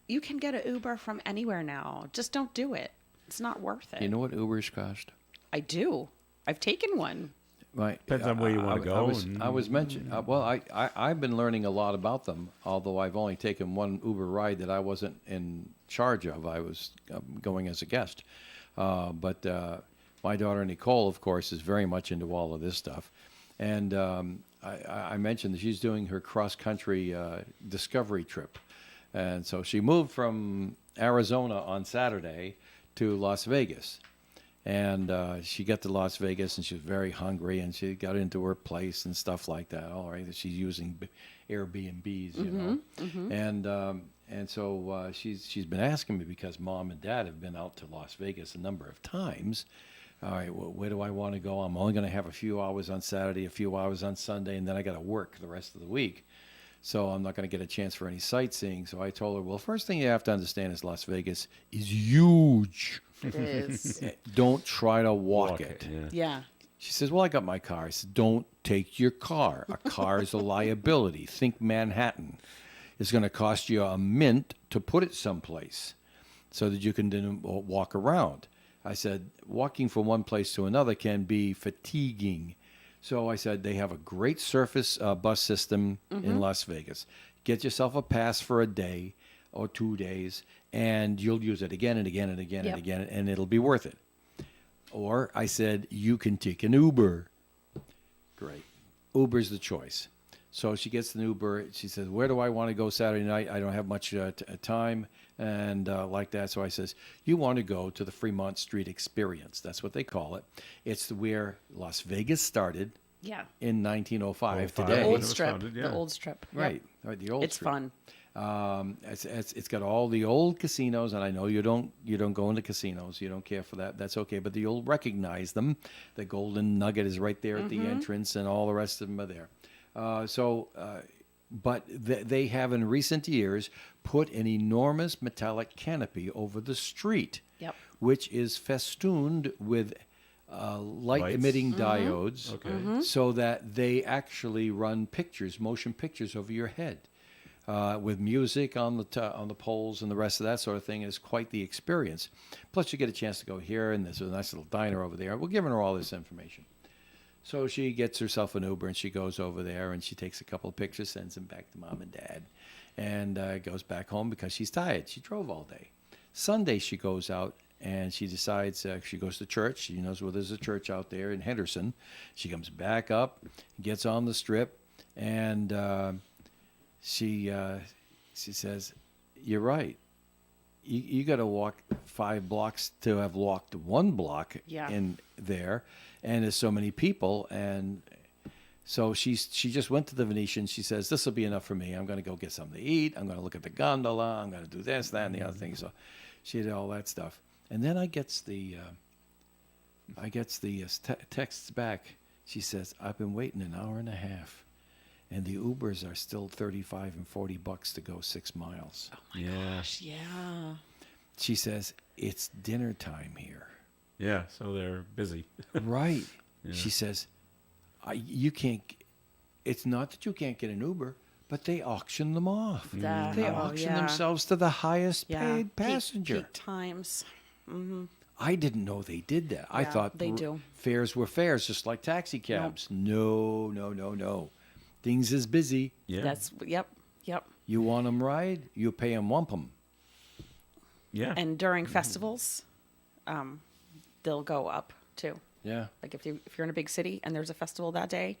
you can get an Uber from anywhere now. Just don't do it. It's not worth it. You know what Ubers cost? I do. I've taken one. Right. Depends on where you wanna go I was mentioning. Well, I've been learning a lot about them. Although I've only taken one Uber ride that I wasn't in charge of. I was going as a guest. But my daughter Nicole, of course, is very much into all of this stuff. And I mentioned that she's doing her cross country discovery trip, and so she moved from Arizona on Saturday to Las Vegas. And she got to Las Vegas, and she was very hungry, and she got into her place and stuff like that. All right, she's using Airbnbs, you know, and so she's been asking me because Mom and Dad have been out to Las Vegas a number of times. All right, well, where do I want to go? I'm only going to have a few hours on Saturday, a few hours on Sunday, and then I got to work the rest of the week. So I'm not going to get a chance for any sightseeing. So I told her, well, first thing you have to understand is Las Vegas is huge. It is. Don't try to walk it. Yeah. Yeah. She says, well, I got my car. I said, don't take your car. A car is a liability. Think Manhattan. It's going to cost you a mint to put it someplace so that you can then walk around. I said, walking from one place to another can be fatiguing. So I said, they have a great surface bus system in Las Vegas. Get yourself a pass for a day or 2 days, and you'll use it again and again and again and again, and it'll be worth it. Or I said, you can take an Uber. Great. Uber's the choice. So she gets an Uber. She says, where do I want to go Saturday night? I don't have much time and like that. So I says, you want to go to the Fremont Street Experience. That's what they call it. It's where Las Vegas started Yeah. in 1905 The The today. when it old was strip. founded, yeah. The old strip. Yep. Right. Right. The old It's strip. fun. It's got all the old casinos, and I know you don't go into casinos. You don't care for that. That's okay. But you'll recognize them. The Golden Nugget is right there at the entrance, and all the rest of them are there. But they have in recent years put an enormous metallic canopy over the street, Yep. which is festooned with light-emitting diodes, so that they actually run pictures, motion pictures over your head. With music on the poles and the rest of that sort of thing. Is quite the experience. Plus, you get a chance to go here, and there's a nice little diner over there. We're giving her all this information. So she gets herself an Uber, and she goes over there, and she takes a couple of pictures, sends them back to Mom and Dad, and goes back home because she's tired. She drove all day. Sunday, she goes out and she decides she goes to church. She knows where there's a church out there in Henderson. She comes back up, gets on the strip, and she says, "You're right. You got to walk 5 blocks to have walked 1 block in there, and there's so many people." And so she just went to the Venetian. She says, "This will be enough for me. I'm going to go get something to eat. I'm going to look at the gondola. I'm going to do this, that, and the other thing." So she did all that stuff, and then I gets the texts back. She says, "I've been waiting an hour and a half, and the Ubers are still $35 and $40 to go 6 miles." Oh my gosh, yeah. She says, "It's dinner time here." Yeah, so they're busy. Right. She says, "You can't. It's not that you can't get an Uber, but they auction them off. They auction themselves to the highest paid passenger. Peak times. I didn't know they did that. I thought they do. Fares were fares, just like taxi cabs. No. Things is busy. Yeah. That's yep. You want them ride, you pay them wampum. Yeah. And during festivals, they'll go up too. Yeah. Like if you're in a big city and there's a festival that day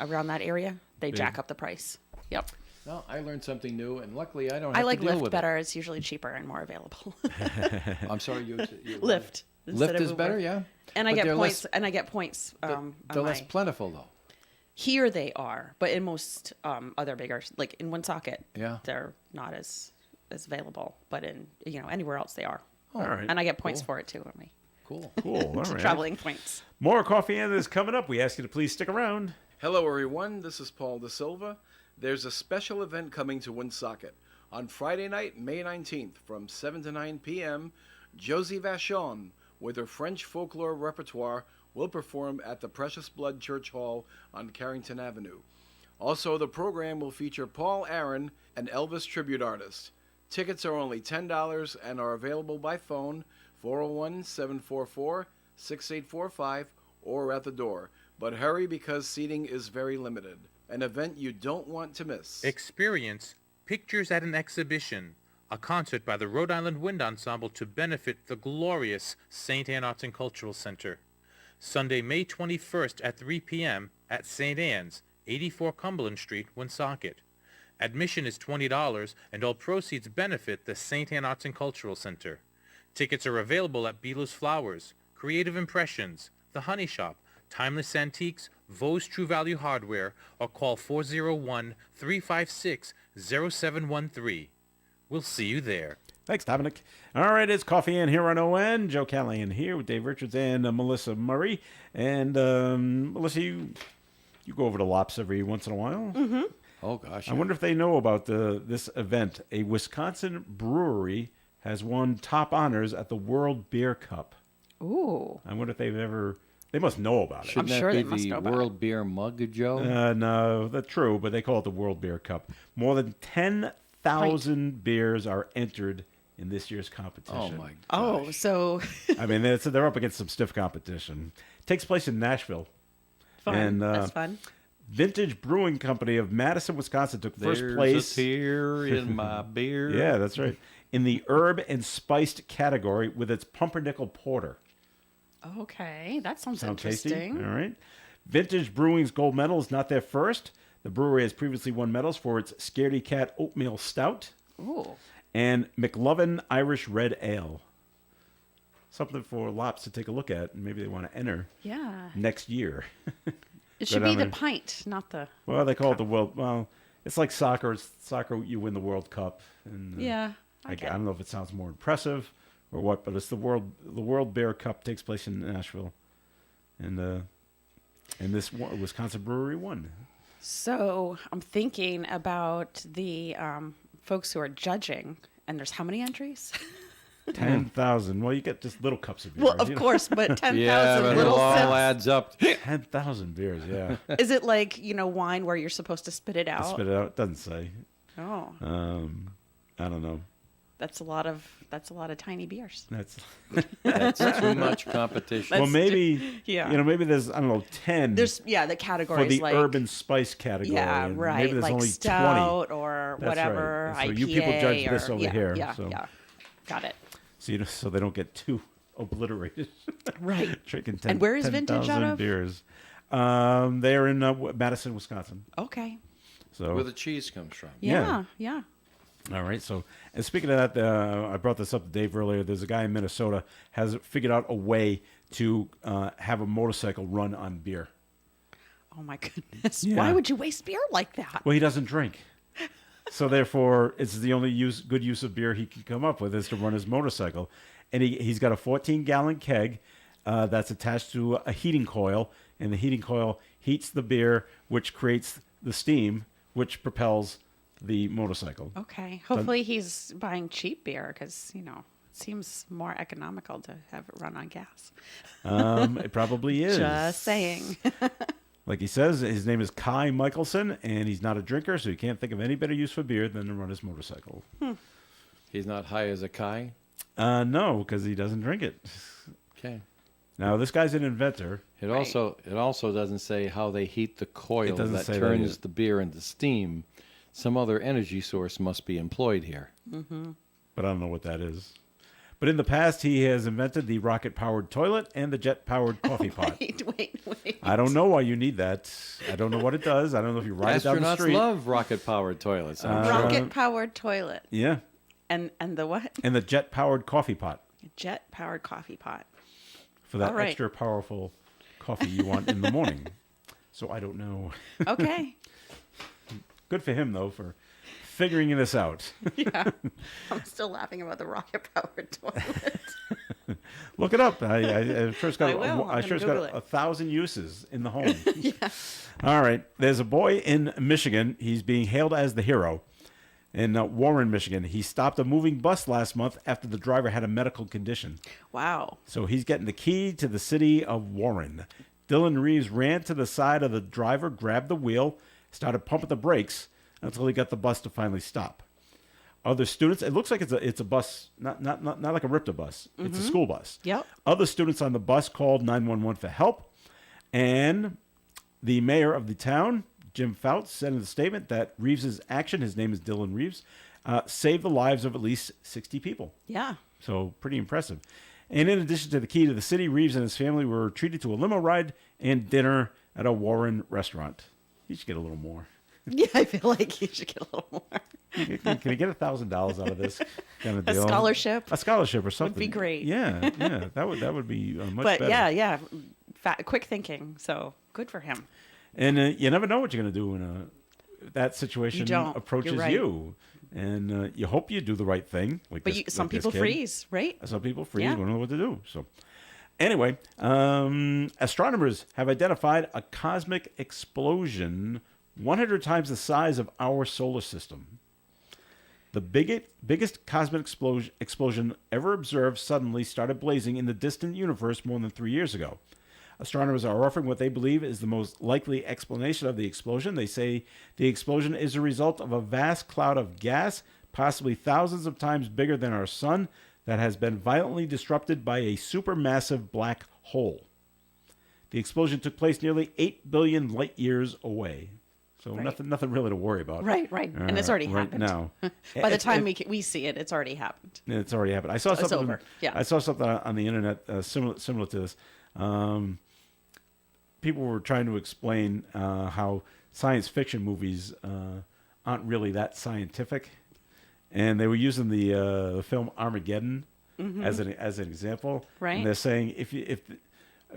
around that area, they jack up the price. Yep. No, I learned something new, and luckily I don't have I like to deal Lyft with better. It's usually cheaper and more available. it. I'm sorry, you Lyft. instead Lyft of is Uber. better, yeah. And I But get they're points. less- And I get points. On They're less my- plentiful though. Here they are, but in most other bigger, like in Woonsocket, Yeah. they're not as available. But in anywhere else they are. All right. And I get points for it too. On me Cool. Cool. All right. traveling points. More Coffee and is coming up. We ask you to please stick around. Hello, everyone. This is Paul De Silva. There's a special event coming to Woonsocket. On Friday night, May 19th, from 7 to 9 p.m., Josie Vachon, with her French folklore repertoire, will perform at the Precious Blood Church Hall on Carrington Avenue. Also, the program will feature Paul Aaron, an Elvis tribute artist. Tickets are only $10 and are available by phone, 401-744-6845, or at the door. But hurry because seating is very limited. An event you don't want to miss. Experience Pictures at an Exhibition, a concert by the Rhode Island Wind Ensemble to benefit the glorious St. Anne Arts and Cultural Center. Sunday, May 21st at 3 p.m. at St. Anne's, 84 Cumberland Street, Woonsocket. Admission is $20 and all proceeds benefit the St. Anne Arts and Cultural Center. Tickets are available at Beela's Flowers, Creative Impressions, The Honey Shop, Timeless Antiques, Vos True Value Hardware, or call 401-356-0713. We'll see you there. Thanks, Dominic. All right, it's Coffee and here on ON. Joe Callahan here with Dave Richards and Melissa Murray. And Melissa, you go over to Lops every once in a while. Mm-hmm. Oh gosh. I wonder if they know about this event. A Wisconsin brewery has won top honors at the World Beer Cup. Ooh. I wonder if they've ever. They must know about it. Shouldn't I'm that sure be they must the know about World Beer Mug, Joe? No, that's true, but they call it the World Beer Cup. More than 10,000 beers are entered in this year's competition. Oh my gosh. Oh, so I mean, they're up against some stiff competition. It takes place in Nashville. fun. And, That's fun. Vintage Brewing Company of Madison, Wisconsin took first There's place. a tear in my beer. Yeah, that's right. In the herb and spiced category with its Pumpernickel Porter. Okay, that sounds Sound tasty? interesting. All right. Vintage Brewing's gold medal is not their first. The brewery has previously won medals for its Scaredy Cat Oatmeal Stout Ooh. and McLovin Irish Red Ale. Something for Lops to take a look at, and maybe they want to enter Yeah. next year. It should But be I the mean- pint, not the. Well, they call it the World. Well, it's like soccer. Soccer, you win the World Cup. And, Yeah. I Okay. don't know if it sounds more impressive or what, but it's the World Beer Cup takes place in Nashville, and this Wisconsin brewery won. So I'm thinking about the folks who are judging, and there's how many entries? 10,000. Well, you get just little cups of beer. Well, of course, but 10,000 Yeah, but it little all sips. adds up. 10,000 beers. Yeah. Is it like wine where you're supposed to spit it out? Spit it out. Doesn't say. Oh, I don't know. that's a lot of tiny beers. That's That's too much competition. well, maybe yeah. Maybe there's I don't know 10 There's the for categories the like urban spice category. yeah, and right, Maybe there's like only stout 20. or That's whatever. right. So IPA you people judge this or, over yeah, here, Yeah, so. yeah, got it. so they don't get too obliterated. Right. Drinking And where is Vintage out 10,000 of? beers. They're in Madison, Wisconsin. Okay. So Where the cheese comes from. Yeah. Yeah. all right. So, and speaking of that, I brought this up to Dave earlier. There's a guy in Minnesota has figured out a way to have a motorcycle run on beer. Oh my goodness. Yeah. Why would you waste beer like that? Well, he doesn't drink. So therefore, it's the only good use of beer he can come up with is to run his motorcycle. And he's got a 14-gallon keg that's attached to a heating coil, and the heating coil heats the beer, which creates the steam, which propels the motorcycle. Okay. Hopefully he's buying cheap beer because, it seems more economical to have it run on gas. It probably is. Just saying. Like he says, his name is Kai Michelson, and he's not a drinker, so he can't think of any better use for beer than to run his motorcycle. He's not high as a kai. No, because he doesn't drink it. Okay. Now, this guy's an inventor. It also doesn't say how they heat the coil doesn't that say that turns either. the beer into steam. Some other energy source must be employed here. But I don't know what that is. But in the past, he has invented the rocket-powered toilet and the jet-powered coffee pot. Wait. I don't know why you need that. I don't know what it does. I don't know if you ride it down the Astronauts street. love rocket-powered toilets. I'm sure. Rocket-powered toilet. Yeah, And the what? and the jet-powered coffee pot Jet-powered coffee pot. for that All right. extra powerful coffee you want in the morning. So I don't know. Okay. Good for him, though, for figuring this out. Yeah. I'm still laughing about the rocket-powered toilet. Look it up. I'm sure it's got, I will. I'm sure it's gonna got Google 1,000 uses in the home. All right. There's a boy in Michigan. He's being hailed as the hero in Warren, Michigan. He stopped a moving bus last month after the driver had a medical condition. Wow. So he's getting the key to the city of Warren. Dylan Reeves ran to the side of the driver, grabbed the wheel, started pumping the brakes until he got the bus to finally stop. Other students, it looks like it's a bus, not like a RIPTA bus. It's a school bus. Yep. Other students on the bus called 911 for help, and the mayor of the town, Jim Fouts, said in the statement that Reeves' action, his name is Dylan Reeves, saved the lives of at least 60 people. Yeah. So pretty impressive. And in addition to the key to the city, Reeves and his family were treated to a limo ride and dinner at a Warren restaurant. He should get a little more. Yeah, I feel like you should get a little more. Can he get $1,000 out of this kind of A deal? scholarship? A scholarship or something be great. Yeah, that would be much But better. yeah. Quick thinking. So good for him. And you never know what you're going to do when that situation You don't. approaches You're right. you. And you hope you do the right thing. Like But this, some like this people kid. freeze, right? Some people freeze, Yeah. don't know what to do. So, anyway, astronomers have identified a cosmic explosion 100 times the size of our solar system. The biggest cosmic explosion ever observed suddenly started blazing in the distant universe more than 3 years ago. Astronomers are offering what they believe is the most likely explanation of the explosion. They say the explosion is a result of a vast cloud of gas, possibly thousands of times bigger than our sun, that has been violently disrupted by a supermassive black hole. The explosion took place nearly 8 billion light years away. So Right. nothing really to worry about. Right. And it's already right happened. now. By the time we see it, it's already happened. It's already happened. I saw It's something. over. Yeah. I saw something on the internet similar to this. People were trying to explain how science fiction movies aren't really that scientific, and they were using the film Armageddon as an example. Right. And they're saying if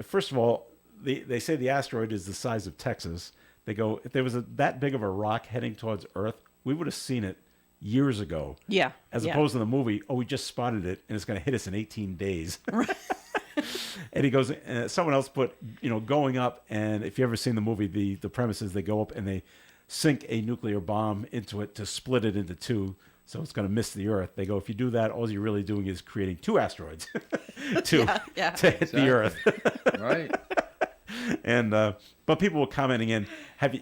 first of all they say the asteroid is the size of Texas. They go, if there was that big of a rock heading towards Earth, we would have seen it years ago. Yeah. As yeah. opposed to the movie, we just spotted it and it's going to hit us in 18 days. And he goes, someone else put, going up. And if you've ever seen the movie, the premise is they go up and they sink a nuclear bomb into it to split it into two. So it's going to miss the Earth. They go, if you do that, all you're really doing is creating two asteroids to hit the Earth. Right. And but people were commenting in,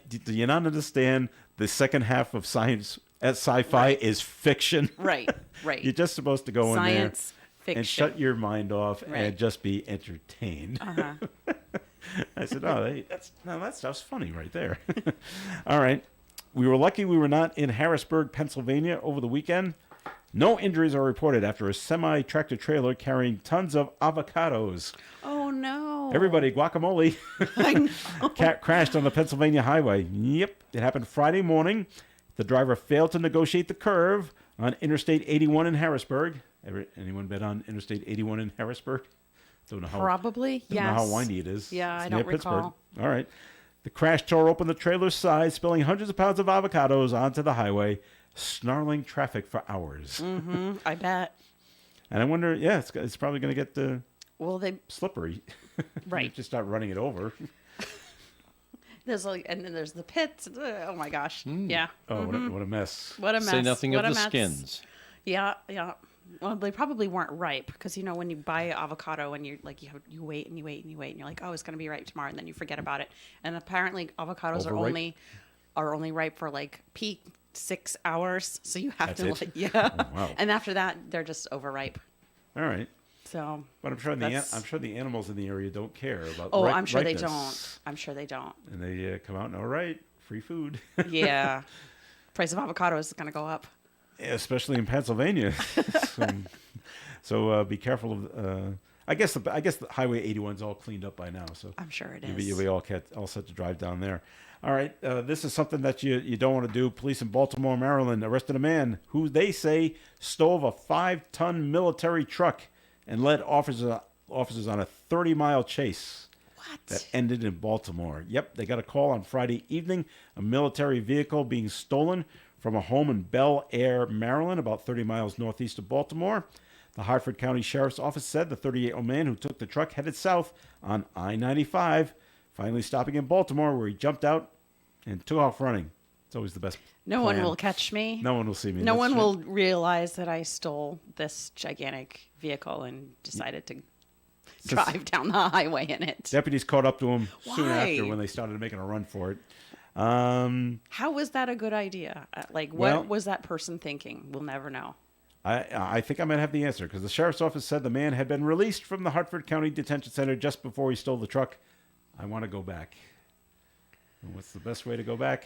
do you not understand the second half of sci-fi is fiction? Right. You're just supposed to go Science in fiction. there and shut your mind off Right. and just be entertained. Uh-huh. I said, that stuff's funny right there. All right. We were lucky we were not in Harrisburg, Pennsylvania over the weekend. No injuries are reported after a semi-tractor trailer carrying tons of avocados. Oh no! Everybody, guacamole. I know. Crashed on the Pennsylvania highway. Yep, it happened Friday morning. The driver failed to negotiate the curve on Interstate 81 in Harrisburg. Anyone been on Interstate 81 in Harrisburg? Don't know how. Probably. Don't know how windy it is. Yeah, It's I near don't recall. Pittsburgh. All right. The crash tore open the trailer's side, spilling hundreds of pounds of avocados onto the highway, snarling traffic for hours. Mm-hmm. I bet. And I wonder, yeah, it's probably going to get Well, they slippery. right. Just start running it over. There's and then there's the pits. Oh my gosh. Yeah. Oh, what a mess. What a mess. Say nothing What of a the mess. skins. Yeah, yeah. Well, they probably weren't ripe because when you buy avocado and you wait and you wait and you wait and you're like, oh, it's going to be ripe tomorrow, and then you forget about it. And apparently, avocados Overripe? are only ripe for like peak 6 hours, so you have That's to it? yeah. Oh, wow. And after that, they're just overripe. All right. So. But I'm sure That's- the animals in the area don't care about. Oh, I'm sure they ripeness. don't. I'm sure they don't. And they come out and all right, free food. Yeah. Price of avocados is going to go up. Yeah, especially in Pennsylvania. so be careful of. I guess the Highway 81's all cleaned up by now. So I'm sure it you'll is. be all set to drive down there. All right, this is something that you don't want to do. Police in Baltimore, Maryland arrested a man who they say stole a 5-ton military truck and led officers on a 30-mile chase. What? That ended in Baltimore. Yep, they got a call on Friday evening, a military vehicle being stolen from a home in Bel Air, Maryland, about 30 miles northeast of Baltimore. The Hartford County Sheriff's Office said the 38-year-old man who took the truck headed south on I-95, finally stopping in Baltimore, where he jumped out and took off running. It's always the best. No one plan. will catch me. No one will see me. No That's one right. will realize that I stole this gigantic vehicle and decided to drive down the highway in it. Deputies caught up to him soon Why? after when they started making a run for it. How was that a good idea? What Well- was that person thinking? We'll never know. I think I might have the answer because the sheriff's office said the man had been released from the Hartford County Detention Center just before he stole the truck. I want to go back. And what's the best way to go back?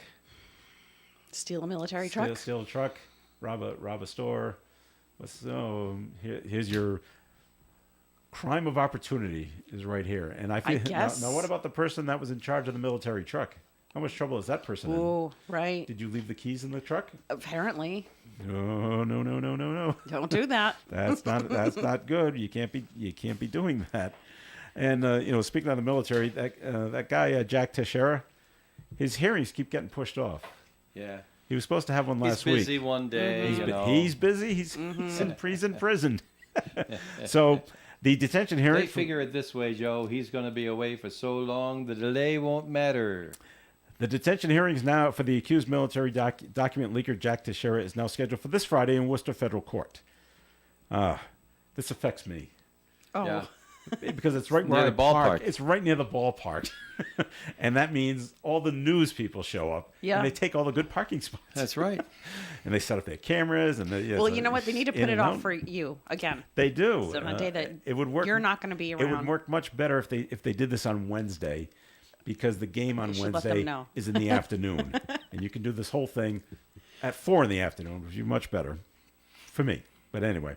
Steal a military truck? Steal a truck, rob a store. Here's your crime of opportunity is right here. And I feel guess. now what about the person that was in charge of the military truck? How much trouble is that person in? Oh, right. Did you leave the keys in the truck? Apparently. No. Don't do that. That's not good. You can't be doing that. And speaking of the military, that guy Jack Teixeira, his hearings keep getting pushed off. Yeah. He was supposed to have one last He's busy week. one day. He's busy. He's in prison. So the detention hearing. They figure it this way, Joe. He's going to be away for so long, the delay won't matter. The detention hearings now for the accused military document leaker Jack Teixeira is now scheduled for this Friday in Worcester Federal Court. This affects me. Oh. Yeah. Because it's right where Near I the ballpark. park. It's right near the ballpark. And that means all the news people show up. Yeah. And they take all the good parking spots. That's right. And they set up their cameras. And Well, you know what? They need to put it off for you again. They do. So on a day that it would work. you're not going to be It around. would work much better if they did this on Wednesday, because the game on You should let them Wednesday know. is in the afternoon, and you can do this whole thing at 4 in the afternoon, which would be much better for me. But anyway,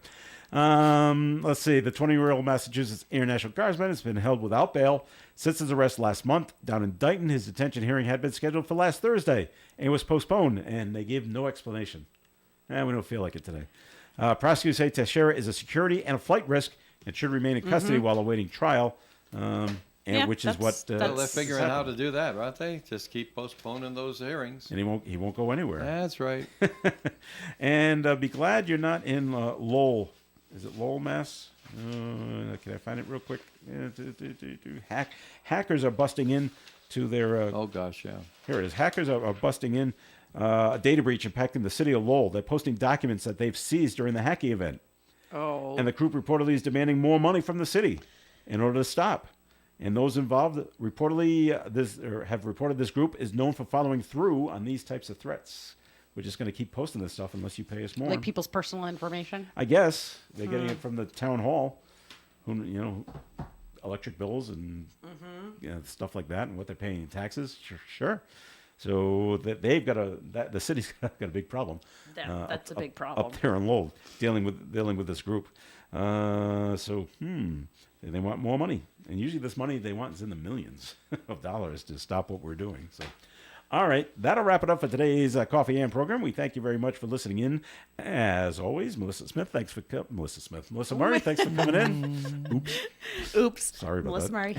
let's see. The 20-year-old Massachusetts Air National Guardsman has been held without bail since his arrest last month down in Dighton. His detention hearing had been scheduled for last Thursday and was postponed, and they gave no explanation. We don't feel like it today. Prosecutors say Teixeira is a security and a flight risk and should remain in custody while awaiting trial. Yeah, Which is what Well, they're figuring out how to do that, aren't they? Just keep postponing those hearings. and he won't go anywhere. That's right. And be glad you're not in Lowell. Is it Lowell, Mass? Can I find it real quick? Hackers are busting in to their. Oh gosh, yeah. Here it is. Hackers are busting in a data breach impacting the city of Lowell. They're posting documents that they've seized during the hacking event. Oh. And the group reportedly is demanding more money from the city in order to stop. And those involved reportedly have reported this group is known for following through on these types of threats. We're just going to keep posting this stuff unless you pay us more. Like people's personal information? I guess they're getting it from the town hall, electric bills and stuff like that, and what they're paying in taxes. Sure. So that they've got the city's got a big problem. That's a big problem. Up there in Lowell, dealing with this group. They want more money, and usually this money they want is in the millions of dollars to stop what we're doing. So. All right, that'll wrap it up for today's Coffee and program. We thank you very much for listening in. As always, Melissa Murray, thanks for coming in. Oops. Sorry about Melissa that. Murray.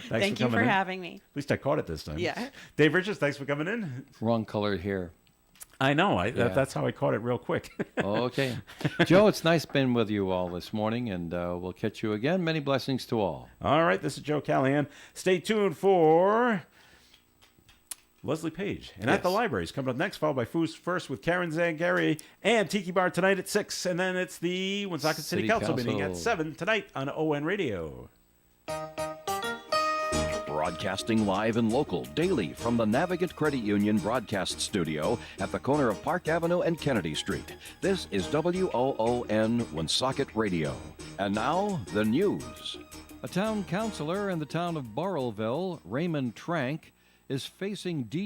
Thank you for having me. At least I caught it this time. Yeah. Dave Richards, thanks for coming in. Wrong color here. I know. That's how I caught it real quick. Okay. Joe, it's nice being with you all this morning, and we'll catch you again. Many blessings to all. All right, this is Joe Callahan. Stay tuned for Leslie Page. And At the Libraries coming up next, followed by First with Karen Zangari and Tiki Bar tonight at 6. And then it's the Woonsocket City Council meeting at 7 tonight on ON Radio. Broadcasting live and local daily from the Navigant Credit Union broadcast studio at the corner of Park Avenue and Kennedy Street. This is WOON Woonsocket Radio. And now, the news. A town councilor in the town of Burrillville, Raymond Trank, is facing DU